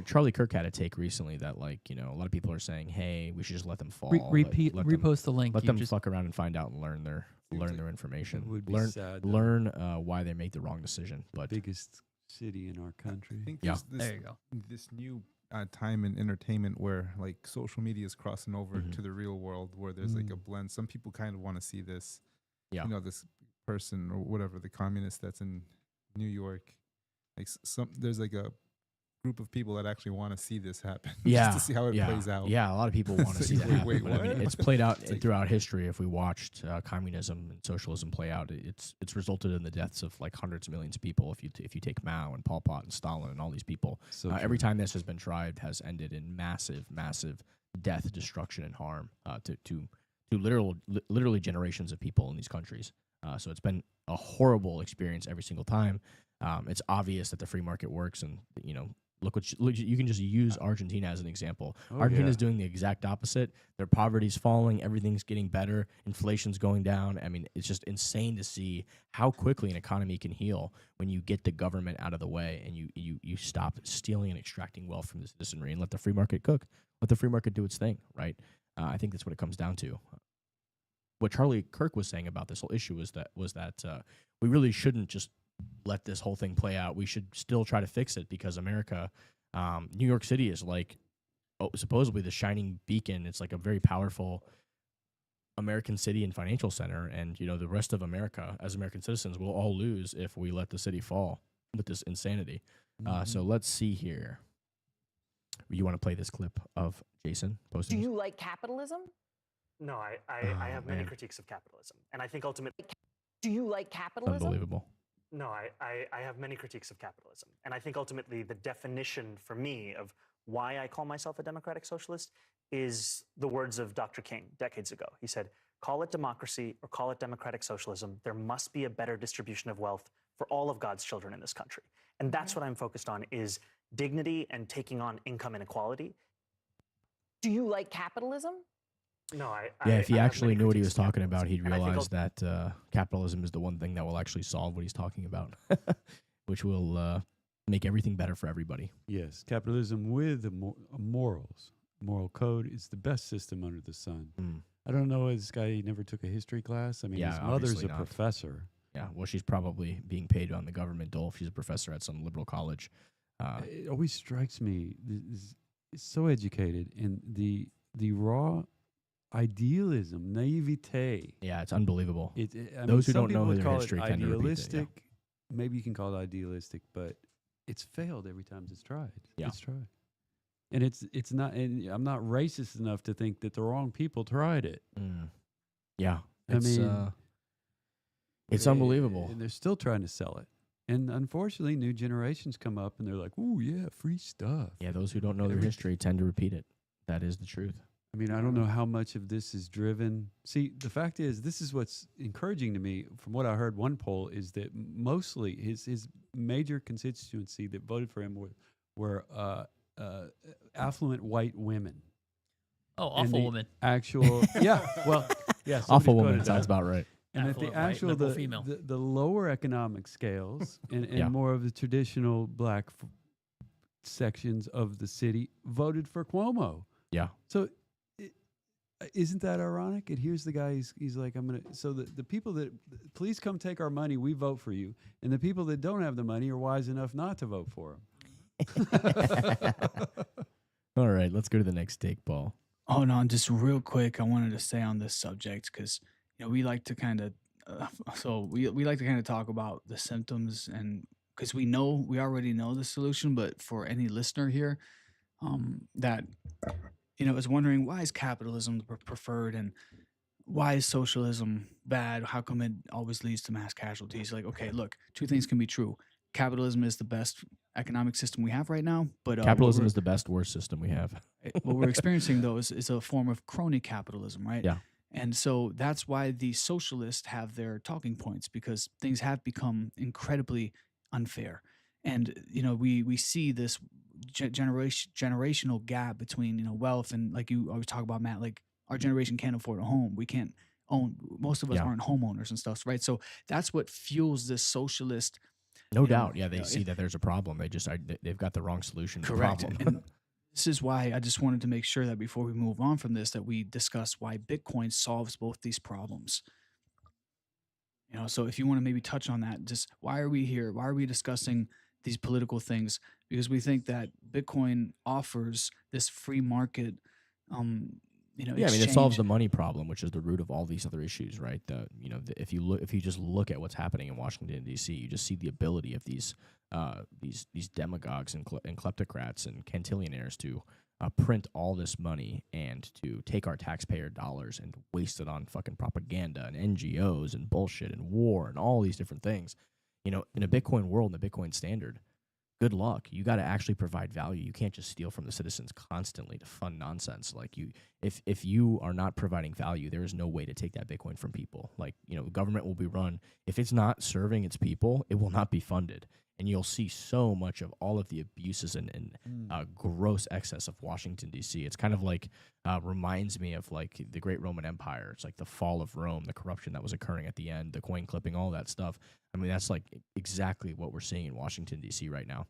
Charlie Kirk had a take recently that, like, a lot of people are saying, hey, we should just let them fall.
Repost the link.
Let them fuck around and find out and learn their information.
It would be sad.
Learn why they make the wrong decision. But
biggest city in our country.
I think
there you go.
This new time in entertainment where like social media is crossing over to the real world, where there's like a blend. Some people kind of want to see this, this person or whatever, the communist that's in New York. Like there's like a group of people that actually want to see this happen.
Yeah,
just to see how it plays out.
Yeah, a lot of people want to see that happen.
Wait,
but, I mean, it's played out throughout history. If we watched communism and socialism play out, it's resulted in the deaths of like hundreds of millions of people. If you take Mao and Pol Pot and Stalin and all these people, every time this has been tried has ended in massive death, destruction, and harm to literally generations of people in these countries. So it's been a horrible experience every single time. It's obvious that the free market works, and look, you can just use Argentina as an example. Argentina's doing the exact opposite. Their poverty's falling, everything's getting better, inflation's going down. I mean, it's just insane to see how quickly an economy can heal when you get the government out of the way and you stop stealing and extracting wealth from the citizenry and let the free market cook, let the free market do its thing, right? I think that's what it comes down to. What Charlie Kirk was saying about this whole issue was that we really shouldn't just let this whole thing play out. We should still try to fix it because America, New York City is like supposedly the shining beacon. It's like a very powerful American city and financial center. And, the rest of America, as American citizens, will all lose if we let the city fall with this insanity. So let's see here. You want to play this clip of Jason posting?
Do you like capitalism?
No, I have many critiques of capitalism. And I think ultimately...
Do you like capitalism?
Unbelievable.
No, I have many critiques of capitalism. And I think ultimately the definition for me of why I call myself a democratic socialist is the words of Dr. King decades ago. He said, call it democracy or call it democratic socialism. There must be a better distribution of wealth for all of God's children in this country. And that's what I'm focused on is dignity and taking on income inequality.
Do you like capitalism?
No,
if he actually knew what he was talking about, he'd realize that capitalism is the one thing that will actually solve what he's talking about, which will make everything better for everybody.
Yes, capitalism with morals, moral code is the best system under the sun. I don't know. This guy never took a history class. I mean, his mother's a professor.
Yeah, well, she's probably being paid on the government dole if she's a professor at some liberal college.
It always strikes me, it's so educated, and the raw idealism, naivete.
Yeah, it's unbelievable.
Those who don't know their history tend to repeat it. Maybe you can call it idealistic, but it's failed every time it's tried.
Yeah.
It's tried. And it's not, and I'm not racist enough to think that the wrong people tried it.
Yeah.
It's
unbelievable.
And they're still trying to sell it. And unfortunately, new generations come up and they're like, "Ooh, yeah, free stuff."
Yeah, those who don't know their history tend to repeat it. That is the truth.
I mean, I don't know how much of this is driven. See, the fact is, this is what's encouraging to me. From what I heard, one poll is that mostly his major constituency that voted for him were affluent white women.
Oh, awful women.
Actual, yeah, well, yeah,
awful woman sounds about right.
And at the actual, the lower economic scales and more of the traditional black sections of the city voted for Cuomo.
Yeah.
So isn't that ironic? And here's the guy, he's like, I'm going to, so the people that, please come take our money, we vote for you. And the people that don't have the money are wise enough not to vote for him.
All right, let's go to the next take, Paul.
Oh, no, just real quick, I wanted to stay on this subject because, we like to kind of, we like to kind of talk about the symptoms, and because we already know the solution, but for any listener here that, is wondering, why is capitalism the preferred and why is socialism bad? How come it always leads to mass casualties? Like, okay, look, two things can be true. Capitalism is the best economic system we have right now, but
capitalism is the best worst system we have.
What we're experiencing, though, is a form of crony capitalism, right?
Yeah.
And so that's why the socialists have their talking points, because things have become incredibly unfair. And, we see this generational gap between, wealth and, like you always talk about, Matt, like our generation can't afford a home. We can't own, most of us aren't homeowners and stuff, right? So that's what fuels this socialist.
No doubt. Yeah, they see that there's a problem. They've got the wrong solution to the problem.
And this is why I just wanted to make sure that before we move on from this, that we discuss why Bitcoin solves both these problems. So if you want to maybe touch on that, just why are we here? Why are we discussing these political things? Because we think that Bitcoin offers this free market,
it solves the money problem, which is the root of all these other issues, right? If you just look at what's happening in Washington D.C., you just see the ability of these demagogues and kleptocrats and cantillionaires to print all this money and to take our taxpayer dollars and waste it on fucking propaganda and NGOs and bullshit and war and all these different things. In a Bitcoin world, in the Bitcoin standard, good luck. You got to actually provide value. You can't just steal from the citizens constantly to fund nonsense. Like if you are not providing value, there is no way to take that Bitcoin from people. Like, government will be run. If it's not serving its people, it will not be funded. And you'll see so much of all of the abuses and gross excess of Washington, D.C. It's kind of like, reminds me of like the great Roman Empire. It's like the fall of Rome, the corruption that was occurring at the end, the coin clipping, all that stuff. I mean, that's like exactly what we're seeing in Washington, D.C. right now.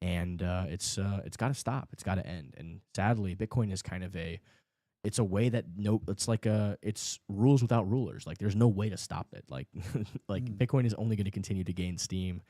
And it's got to stop. It's got to end. And sadly, Bitcoin is kind of it's a way that it's rules without rulers. Like there's no way to stop it. Like Bitcoin is only going to continue to gain steam.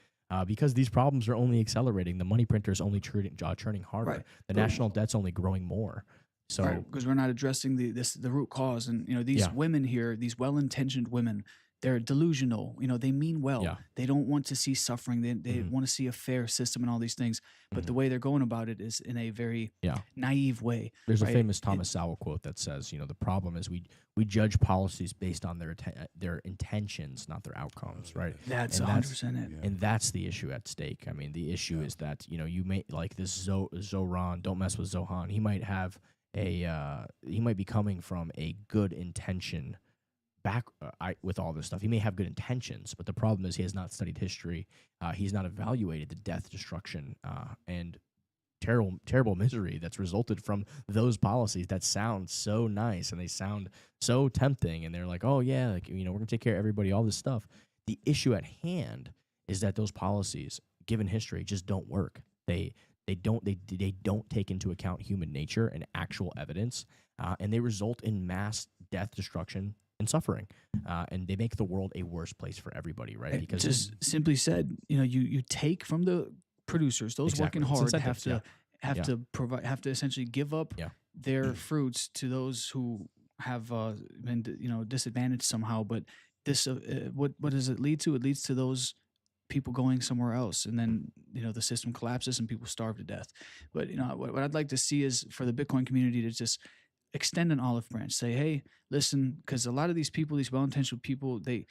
Because these problems are only accelerating. The money printer is only churning harder. Right. The national debt's only growing more. So
because we're not addressing the root cause, and these women here, these well-intentioned women, they're delusional. They mean well. Yeah. They don't want to see suffering. They want to see a fair system and all these things. But the way they're going about it is in a very naive way.
There's a famous Thomas Sowell quote that says, the problem is we judge policies based on their intentions, not their outcomes, right?
That's 100% it.
And that's the issue at stake. I mean, the issue is that, you may, like this Zoran, don't mess with Zohan. He might have he might be coming from a good intention back with all this stuff. He may have good intentions, but the problem is he has not studied history. He's not evaluated the death, destruction, and terrible misery that's resulted from those policies that sound so nice and they sound so tempting. And they're like, oh yeah, like, we're gonna take care of everybody, all this stuff. The issue at hand is that those policies given history, just don't work. They don't take into account human nature and actual evidence, and they result in mass death, destruction, and suffering, and they make the world a worse place for everybody, right?
Because just simply said, you take from the producers, those working hard have to essentially give up their fruits to those who have been disadvantaged somehow. But this what does it lead to? It leads to those people going somewhere else, and then the system collapses and people starve to death. But what I'd like to see is for the Bitcoin community to just extend an olive branch, say, hey, listen, because a lot of these people, these well-intentioned people, they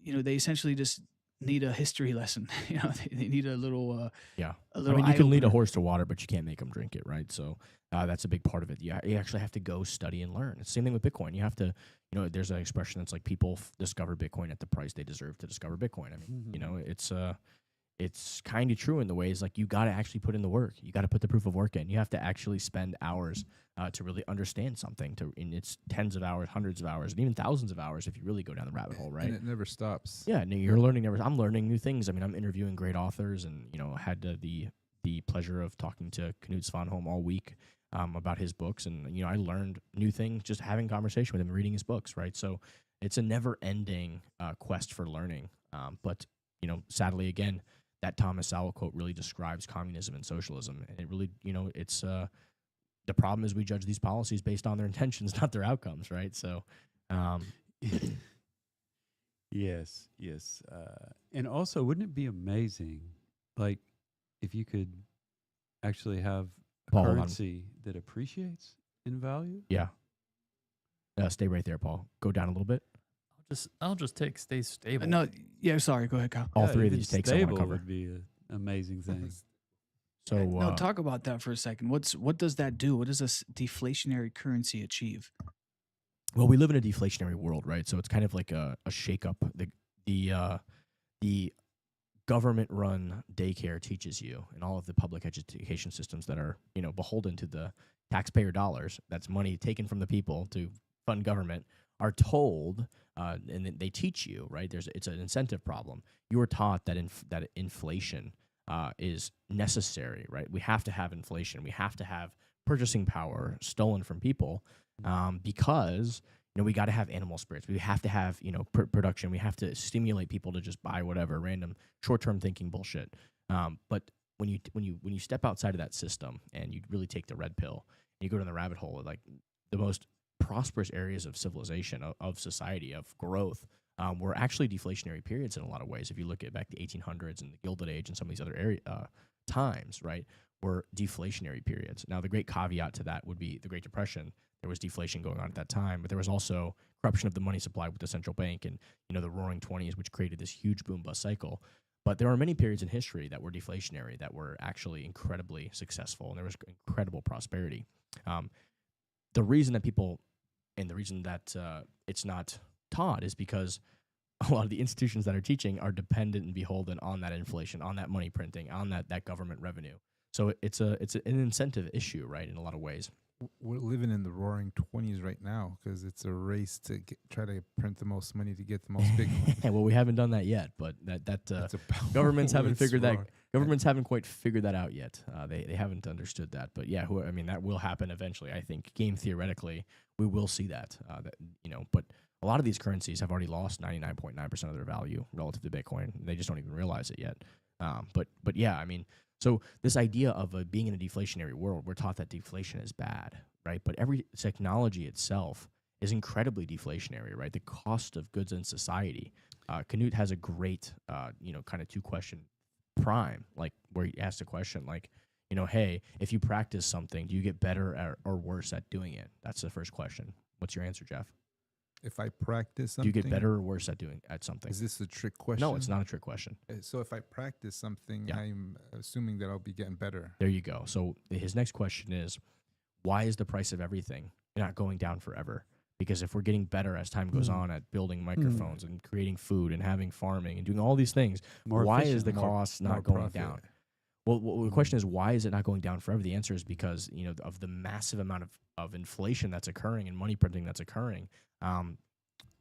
essentially just need a history lesson. They need a little a little.
I mean, you can lead a horse to water, but you can't make them drink it, right? So that's a big part of it. You actually have to go study and learn. It's the same thing with Bitcoin. You have to, there's an expression that's like people discover Bitcoin at the price they deserve to discover Bitcoin. I mean, it's kind of true in the ways like you got to actually put in the work. You got to put the proof of work in. You have to actually spend hours to really understand something. And it's tens of hours, hundreds of hours, and even thousands of hours if you really go down the rabbit hole, right?
And it never stops.
Yeah, no, you're learning. I'm learning new things. I mean, I'm interviewing great authors, and had the pleasure of talking to Knut Svanholm all week about his books, and I learned new things just having conversation with him, reading his books, right? So it's a never-ending quest for learning. But sadly, again, that Thomas Sowell quote really describes communism and socialism, and it really, it's the problem is we judge these policies based on their intentions, not their outcomes, right? So,
yes, and also, wouldn't it be amazing, like, if you could actually have a currency that appreciates in value?
Yeah. Stay right there, Paul. Go down a little bit.
I'll just take stay stable.
No, yeah, sorry. Go ahead, Kyle.
All three of these takes I want to cover
would be an amazing thing.
So
no, talk about that for a second. What does that do? What does a deflationary currency achieve?
Well, we live in a deflationary world, right? So it's kind of like a shakeup. The government-run daycare teaches you, and all of the public education systems that are beholden to the taxpayer dollars, that's money taken from the people to fund government, are told, and they teach you, right? It's an incentive problem. You are taught that inflation is necessary, right? We have to have inflation. We have to have purchasing power stolen from people because we got to have animal spirits. We have to have production. We have to stimulate people to just buy whatever random short-term thinking bullshit. But when you step outside of that system and you really take the red pill and you go down the rabbit hole, like the most prosperous areas of civilization, of society, of growth, were actually deflationary periods in a lot of ways. If you look at back the 1800s and the Gilded Age and some of these other times, right, were deflationary periods. Now, the great caveat to that would be the Great Depression. There was deflation going on at that time, but there was also corruption of the money supply with the central bank and the Roaring '20s, which created this huge boom-bust cycle. But there are many periods in history that were deflationary that were actually incredibly successful, and there was incredible prosperity. The reason that people and the reason that it's not taught is because a lot of the institutions that are teaching are dependent and beholden on that inflation, on that money printing, on that government revenue. So it's an incentive issue, right, in a lot of ways.
We're living in the Roaring '20s right now because it's a race to try to print the most money to get the most Bitcoin.
Well, we haven't done that yet, but governments haven't figured that. Governments haven't quite figured that out yet. They haven't understood that. But yeah, that will happen eventually. I think game theoretically we will see that. But a lot of these currencies have already lost 99.9% of their value relative to Bitcoin. They just don't even realize it yet. But yeah, so this idea of being in a deflationary world, we're taught that deflation is bad, right? But every technology itself is incredibly deflationary, right? The cost of goods in society. Knut has a great, kind of two-question prime, like where he asks a question like, hey, if you practice something, do you get better or worse at doing it? That's the first question. What's your answer, Jeff?
If I practice something,
do you get better or worse at something?
Is this a trick question?
No, it's not a trick question.
So if I practice something, I'm assuming that I'll be getting better.
There you go. So his next question is, why is the price of everything not going down forever? Because if we're getting better as time goes on at building microphones and creating food and having farming and doing all these things, why is the cost not going down? Well, the question is, why is it not going down forever? The answer is because of the massive amount of inflation that's occurring and money printing that's occurring.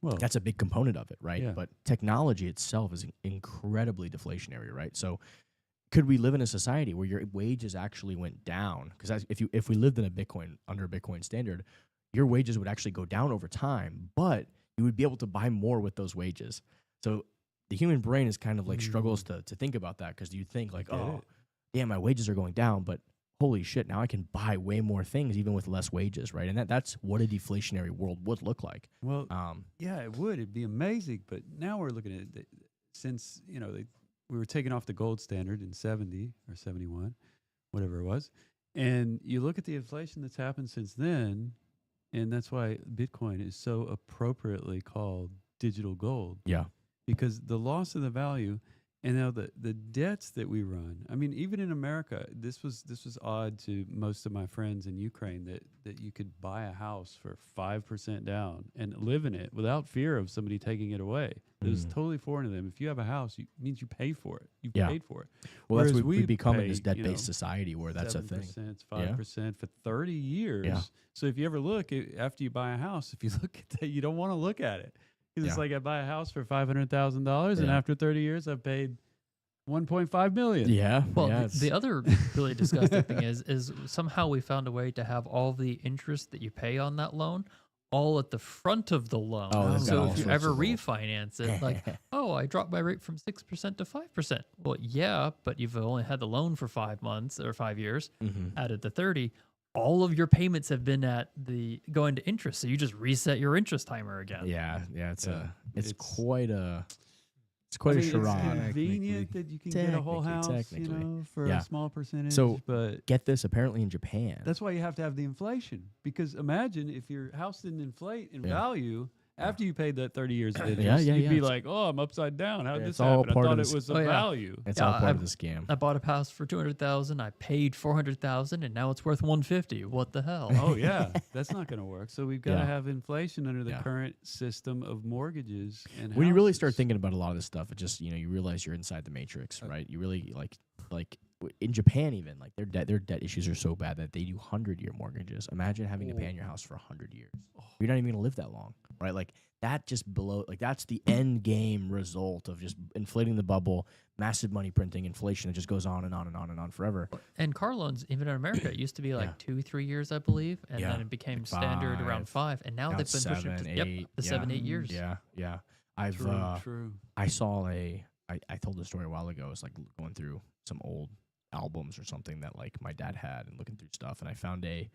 Well, that's a big component of it, right?
Yeah.
But technology itself is incredibly deflationary, right? So could we live in a society where your wages actually went down? Because if we lived in under a Bitcoin standard, your wages would actually go down over time, but you would be able to buy more with those wages. So the human brain is kind of like struggles to think about that, because you think like, oh, yeah, my wages are going down, but holy shit, now I can buy way more things even with less wages, right? And that's what a deflationary world would look like.
Well, yeah, it would. It'd be amazing. But now we're looking at it, since, we were taking off the gold standard in 70 or 71, whatever it was. And you look at the inflation that's happened since then, and that's why Bitcoin is so appropriately called digital gold.
Yeah.
Because the loss of the value, and now the debts that we run. I mean, even in America, this was odd to most of my friends in Ukraine that you could buy a house for 5% down and live in it without fear of somebody taking it away. It was totally foreign to them. If you have a house, it means you pay for it. You paid for it.
Well, that's what we become in this debt-based society where that's a thing.
5% for 30 years.
Yeah.
So if you ever look after you buy a house, if you look at that, you don't want to look at it. It's like I buy a house for $500,000, and after 30 years, I've paid $1.5 million.
Yeah.
Well,
yeah,
the other really disgusting thing is somehow we found a way to have all the interest that you pay on that loan all at the front of the loan.
Oh,
so if you ever refinance it, like, oh, I dropped my rate from 6% to 5%. Well, yeah, but you've only had the loan for 5 months or 5 years. Added the 30. All of your payments have been going to interest, so you just reset your interest timer again.
Yeah, it's quite a charade.
It's convenient that you can get a whole house, for a small percentage.
So,
but
get this, apparently in Japan.
That's why you have to have the inflation, because imagine if your house didn't inflate in value after you paid that 30 years of interest, you'd be like, oh, I'm upside down. How did this happen? I thought it was a value.
It's all part of the scam.
I bought a house for $200,000. I paid $400,000, and now it's worth $150,000. What the hell?
Oh yeah, that's not going to work. So we've got to have inflation under the current system of mortgages. And
when you really start thinking about a lot of this stuff, it just you realize you're inside the matrix, right? You really like in Japan, even like their debt issues are so bad that they do 100-year mortgages. Imagine having to pay on your house for 100 years. You're not even going to live that long, right? Like that that's the end game result of just inflating the bubble, massive money printing, inflation. It just goes on and on and on and on forever.
And car loans, even in America, it used to be like 2-3 years, I believe, and then it became standard around 5, and now they've been pushing to 7-8 years.
Yeah.
True.
I saw I told the story a while ago. I was like going through some old albums or something that like my dad had and looking through stuff, and I found a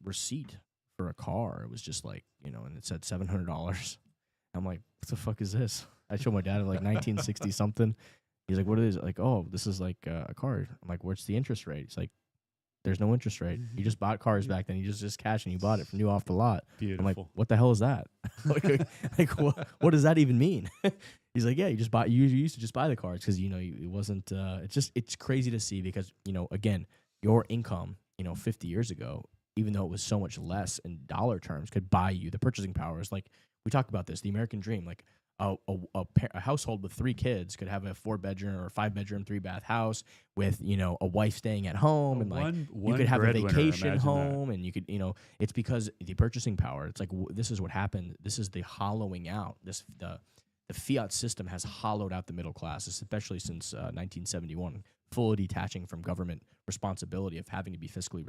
receipt for a car. It was just like, and it said $700. I'm like, what the fuck is this? I showed my dad like 1960 something. He's like, what is it? Like, oh, this is like a car. I'm like, what's the interest rate? He's like, there's no interest rate. You just bought cars back then. You just cash and you bought it from new off the lot.
Beautiful.
I'm like, what the hell is that? like what does that even mean? He's like, yeah, you used to just buy the cars because it wasn't. It's crazy to see because again, your income 50 years ago, even though it was so much less in dollar terms, could buy you the purchasing power. Is like we talk about this, the American dream. Like a household with 3 kids could have a 4-bedroom or 5-bedroom, 3-bath house with a wife staying at home, and like you could have a vacation home, and you could it's because the purchasing power. It's like this is what happened. This is the hollowing out. The fiat system has hollowed out the middle class, especially since 1971, fully detaching from government responsibility of having to be fiscally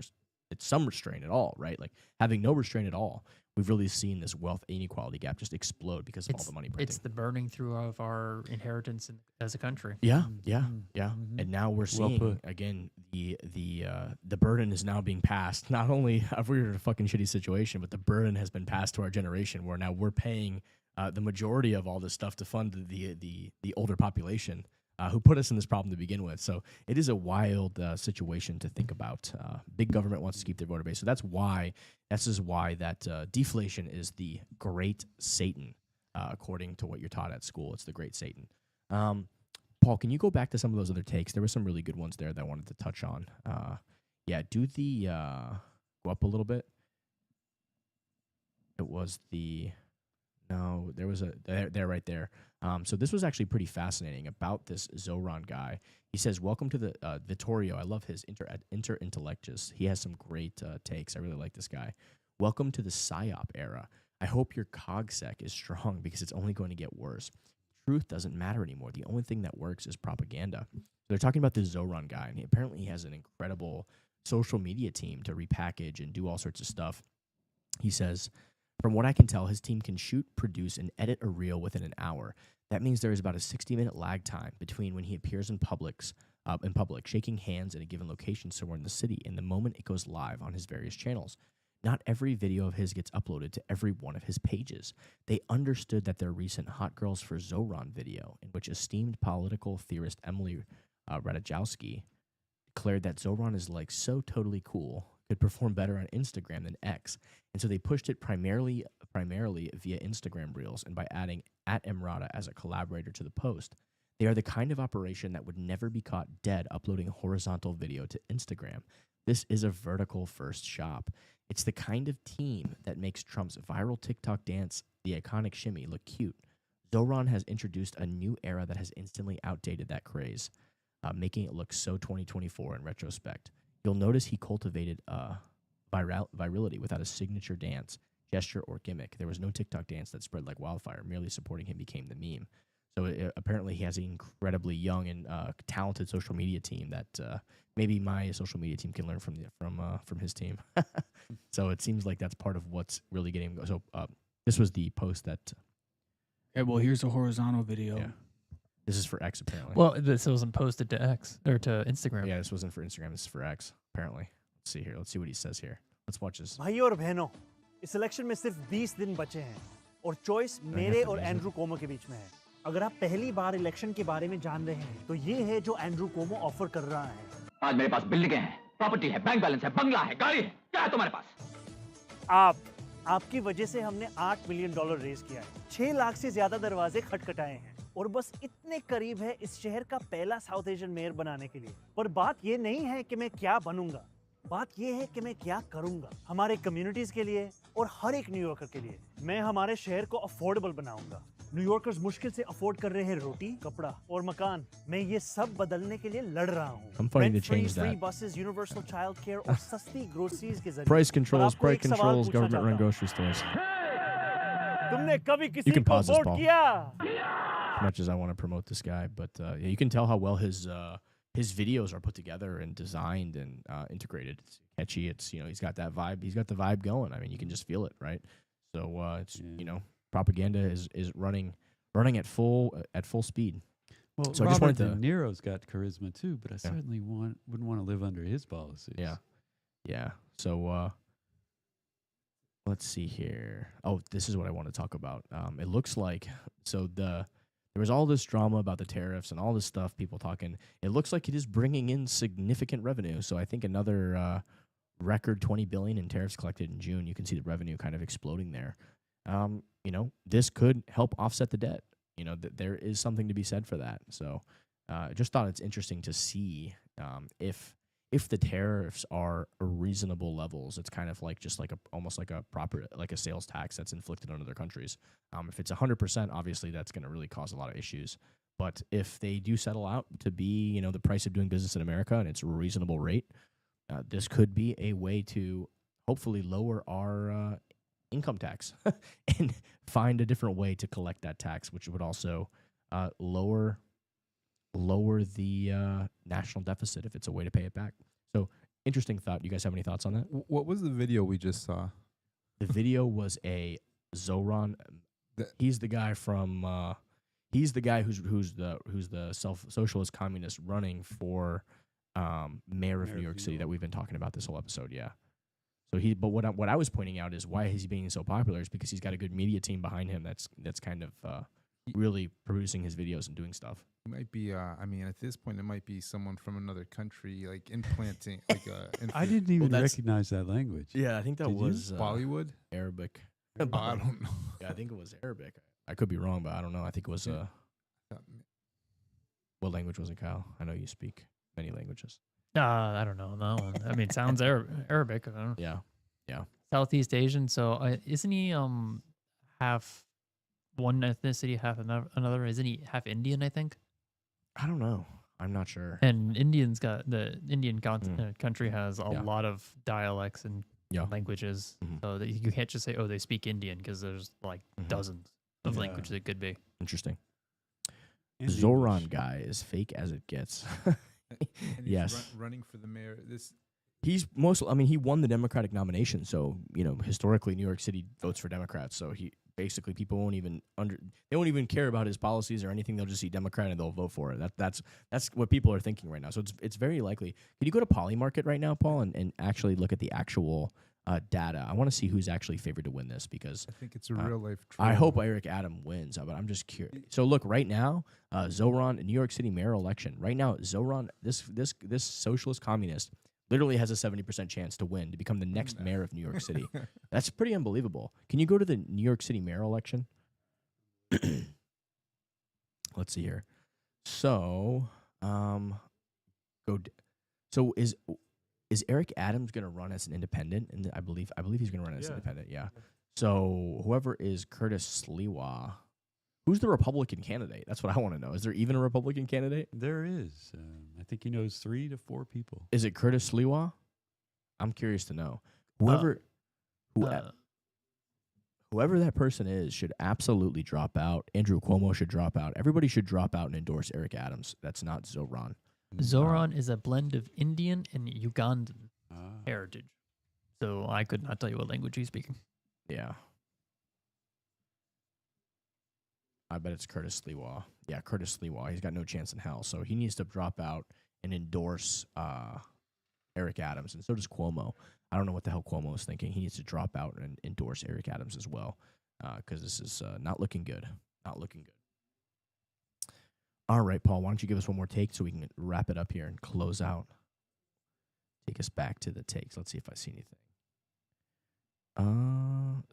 it's some restraint at all, right? Like having no restraint at all. We've really seen this wealth inequality gap just explode because of all the money printing.
It's the burning through of our inheritance as a country.
Yeah. And now we're seeing again the burden is now being passed. Not only are we in a fucking shitty situation, but the burden has been passed to our generation, where now we're paying the majority of all this stuff to fund the older population who put us in this problem to begin with. So it is a wild situation to think about. Big government wants to keep their voter base. So that's why that deflation is the great Satan, according to what you're taught at school. It's the great Satan. Paul, can you go back to some of those other takes? There were some really good ones there that I wanted to touch on. Do the go up a little bit. It was there was there right there. So this was actually pretty fascinating about this Zoran guy. He says, welcome to the Vittorio. I love his interintellectus. He has some great takes. I really like this guy. Welcome to the PSYOP era.
I hope your cogsec is strong because it's only going to get worse. Truth doesn't matter anymore. The only thing that works is propaganda. So they're talking about this Zoran guy, and apparently he has an incredible social media team to repackage and do all sorts of stuff. He says, from what I can tell, his team can shoot, produce, and edit a reel within an hour. That means there is about a 60-minute lag time between when he appears in public, shaking hands at a given location somewhere in the city, and the moment it goes live on his various channels. Not every video of his gets uploaded to every one of his pages. They understood that their recent Hot Girls for Zoran video, in which esteemed political theorist Emily Ratajkowski declared that Zoran is like so totally cool, could perform better on Instagram than X. And so they pushed it primarily via Instagram Reels and by adding @Emrata as a collaborator to the post. They are the kind of operation that would never be caught dead uploading a horizontal video to Instagram. This is a vertical first shop. It's the kind of team that makes Trump's viral TikTok dance, the iconic shimmy, look cute. Zoran has introduced a new era that has instantly outdated that craze, making it look so 2024 in retrospect. You'll notice he cultivated virality without a signature dance, gesture, or gimmick. There was no TikTok dance that spread like wildfire. Merely supporting him became the meme. So apparently he has an incredibly young and talented social media team that maybe my social media team can learn from his team. So it seems like that's part of what's really getting him. So this was the post that.
Okay, well, here's a horizontal video.
Yeah. This is for X apparently.
Well, this wasn't posted to X or to Instagram.
Yeah, this wasn't for Instagram. This is for X apparently. Let's see here. Let's see what he says here. Let's watch this.
भाइयों और बहनों, इस election में सिर्फ 20 दिन बचे हैं और चॉइस मेरे और एंड्रू कोमो के बीच में है। अगर आप पहली बार इलेक्शन के बारे में जान रहे हैं तो ये है जो एंड्रू कोमो ऑफर कर रहा है।
आज मेरे पास बिल्डिंगें हैं, प्रॉपर्टी है, बैंक बैलेंस है, बंगला है, गाड़ी है, क्या है तुम्हारे पास?
आपकी वजह से हमने $8 मिलियन रेज किया है। 6 लाख से ज्यादा दरवाजे खटखटाए हैं और बस इतने करीब है इस शहर का पहला साउथ एशियन मेयर बनाने के लिए। पर बात ये नहीं है कि मैं क्या बनूंगा, बात ये है कि मैं क्या करूंगा हमारे कम्युनिटीज के लिए और हर एक न्यूयॉर्कर के लिए। मैं हमारे शहर को अफोर्डेबल बनाऊंगा। न्यूयॉर्कर्स मुश्किल से अफोर्ड कर रहे हैं रोटी, कपड़ा और मकान। मैं ये सब बदलने के लिए लड़ रहा हूँ। Free buses, universal child care और सस्ती ग्रोसरीज के जरिए।
Price controls, government run grocery stores.
तुमने कभी किसी को वोट किया?
As much as I want to promote this guy, but yeah, you can tell how well his videos are put together and designed and integrated. It's catchy. It's he's got that vibe. He's got the vibe going. I mean, you can just feel it, right? So it's propaganda is running at full speed.
Well,
so
Robert
I just wanted
De
to.
Niro's got charisma too, but I certainly wouldn't want to live under his policies.
Yeah. So let's see here. Oh, this is what I want to talk about. It looks like there was all this drama about the tariffs and all this stuff, people talking. It looks like it is bringing in significant revenue. So I think another record $20 billion in tariffs collected in June. You can see the revenue kind of exploding there. This could help offset the debt. There is something to be said for that. So I just thought it's interesting to see if the tariffs are reasonable levels. It's kind of like almost like a sales tax that's inflicted on other countries. If it's 100%, obviously that's going to really cause a lot of issues. But if they do settle out to be, the price of doing business in America and it's a reasonable rate, this could be a way to hopefully lower our income tax and find a different way to collect that tax, which would also lower the national deficit if it's a way to pay it back. So interesting thought. You guys have any thoughts on that?
What was the video we just saw?
The video was a Zoran. He's the guy from. He's the guy who's the socialist communist running for mayor of New York City that we've been talking about this whole episode. Yeah. So but what I was pointing out is why is he being so popular is because he's got a good media team behind him that's kind of really producing his videos and doing stuff.
It might be, at this point, it might be someone from another country, like implanting,
I didn't even recognize that language.
Yeah, I think that was
Bollywood?
Arabic.
I don't know.
Yeah, I think it was Arabic. I could be wrong, but I don't know. I think it was, what language was it, Kyle? I know you speak many languages.
I don't know that one. I mean, it sounds Arabic. I don't know.
Yeah.
Southeast Asian. So isn't he half one ethnicity, half another? Isn't he half Indian? I think.
I don't know. I'm not sure.
And the Indian country has a lot of dialects and languages. So that you can't just say, oh, they speak Indian, because there's like dozens of languages it could be.
Interesting.
And
Zoran
English.
guy is fake as it gets.
And he's
Yes.
running for the mayor.
He's he won the Democratic nomination, so historically New York City votes for Democrats. So he basically people won't even care about his policies or anything. They'll just see Democrat and they'll vote for it. That's what people are thinking right now. So it's very likely. Can you go to Polymarket right now, Paul, and actually look at the actual data? I want to see who's actually favored to win this, because
I think it's a real life troll.
I hope Eric Adam wins, but I'm just curious. So look, right now, Zoran, New York City mayor election. Right now, Zoran, this socialist communist, literally has a 70% chance to win, to become the next mayor of New York City. That's pretty unbelievable. Can you go to the New York City mayor election? Let's see here. So, So is Eric Adams going to run as an independent? And I believe he's going to run as independent. Yeah. So whoever is Curtis Sliwa, who's the Republican candidate? That's what I want to know. Is there even a Republican candidate?
There is. I think he knows 3 to 4 people.
Is it Curtis Sliwa? I'm curious to know. Whoever that person is should absolutely drop out. Andrew Cuomo should drop out. Everybody should drop out and endorse Eric Adams. That's not Zoran.
Zoran is a blend of Indian and Ugandan heritage. So I could not tell you what language he's speaking.
Yeah. I bet it's Curtis Sliwa. Yeah, Curtis Sliwa. He's got no chance in hell. So he needs to drop out and endorse Eric Adams. And so does Cuomo. I don't know what the hell Cuomo is thinking. He needs to drop out and endorse Eric Adams as well, because this is not looking good. Not looking good. All right, Paul, why don't you give us one more take so we can wrap it up here and close out. Take us back to the takes. Let's see if I see anything.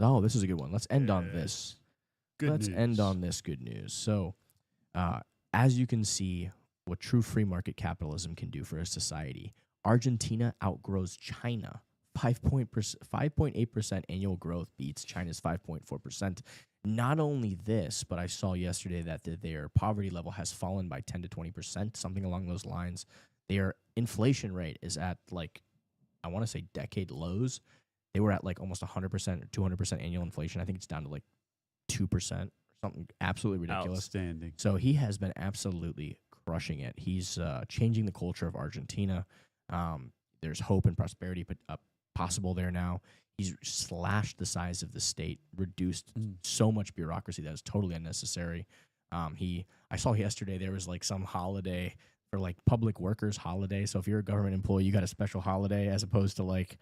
Oh, this is a good one. Let's end on this. Let's end on this good news. So, as you can see, what true free market capitalism can do for a society, Argentina outgrows China. 5.8% annual growth beats China's 5.4%. Not only this, but I saw yesterday that their poverty level has fallen by 10 to 20%, something along those lines. Their inflation rate is at, like, I want to say decade lows. They were at like almost 100% or 200% annual inflation. I think it's down to like 2% or something absolutely ridiculous.
Outstanding.
So he has been absolutely crushing it. He's changing the culture of Argentina. There's hope and prosperity possible there now. He's slashed the size of the state, reduced so much bureaucracy that is totally unnecessary. I saw yesterday there was like some holiday for like public workers holiday. So if you're a government employee, you got a special holiday as opposed to like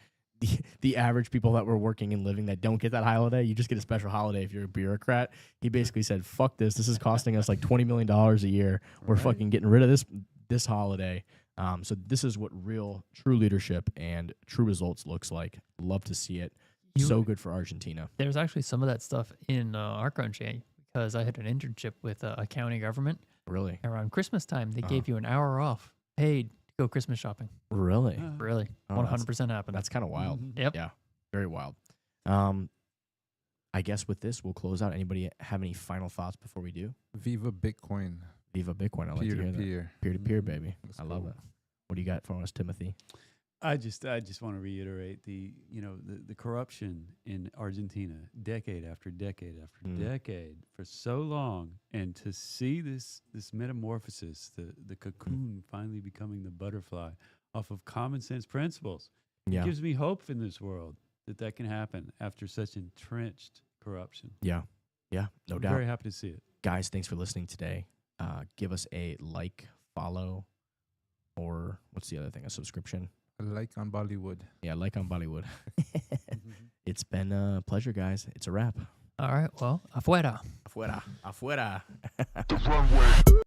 the average people that were working and living that don't get that holiday. You just get a special holiday if you're a bureaucrat. He basically said, fuck this. This is costing us like $20 million a year. We're fucking getting rid of this holiday. So this is what real, true leadership and true results looks like. Love to see it. So good for Argentina.
There's actually some of that stuff in our country, because I had an internship with a county government.
Really?
Around Christmas time, they gave you an hour off, paid to go Christmas shopping.
Really?
Really. 100% happened.
That's kind of wild.
Yep.
Yeah. Very wild. I guess with this, we'll close out. Anybody have any final thoughts before we do?
Viva Bitcoin.
Viva Bitcoin. I like to hear that. Peer-to-peer, baby. I love it. What do you got for us, Timothy?
I just want to reiterate the corruption in Argentina, decade after decade after decade, for so long, and to see this metamorphosis, the cocoon finally becoming the butterfly off of common sense principles. It gives me hope in this world that can happen after such entrenched corruption.
Yeah, no doubt.
Very happy to see it.
Guys, thanks for listening today. Give us a like, follow, or what's the other thing? A subscription.
Like on Bollywood.
Yeah, like on Bollywood. It's been a pleasure, guys. It's a wrap.
All right. Well, afuera.
Afuera. Afuera.
The Runway.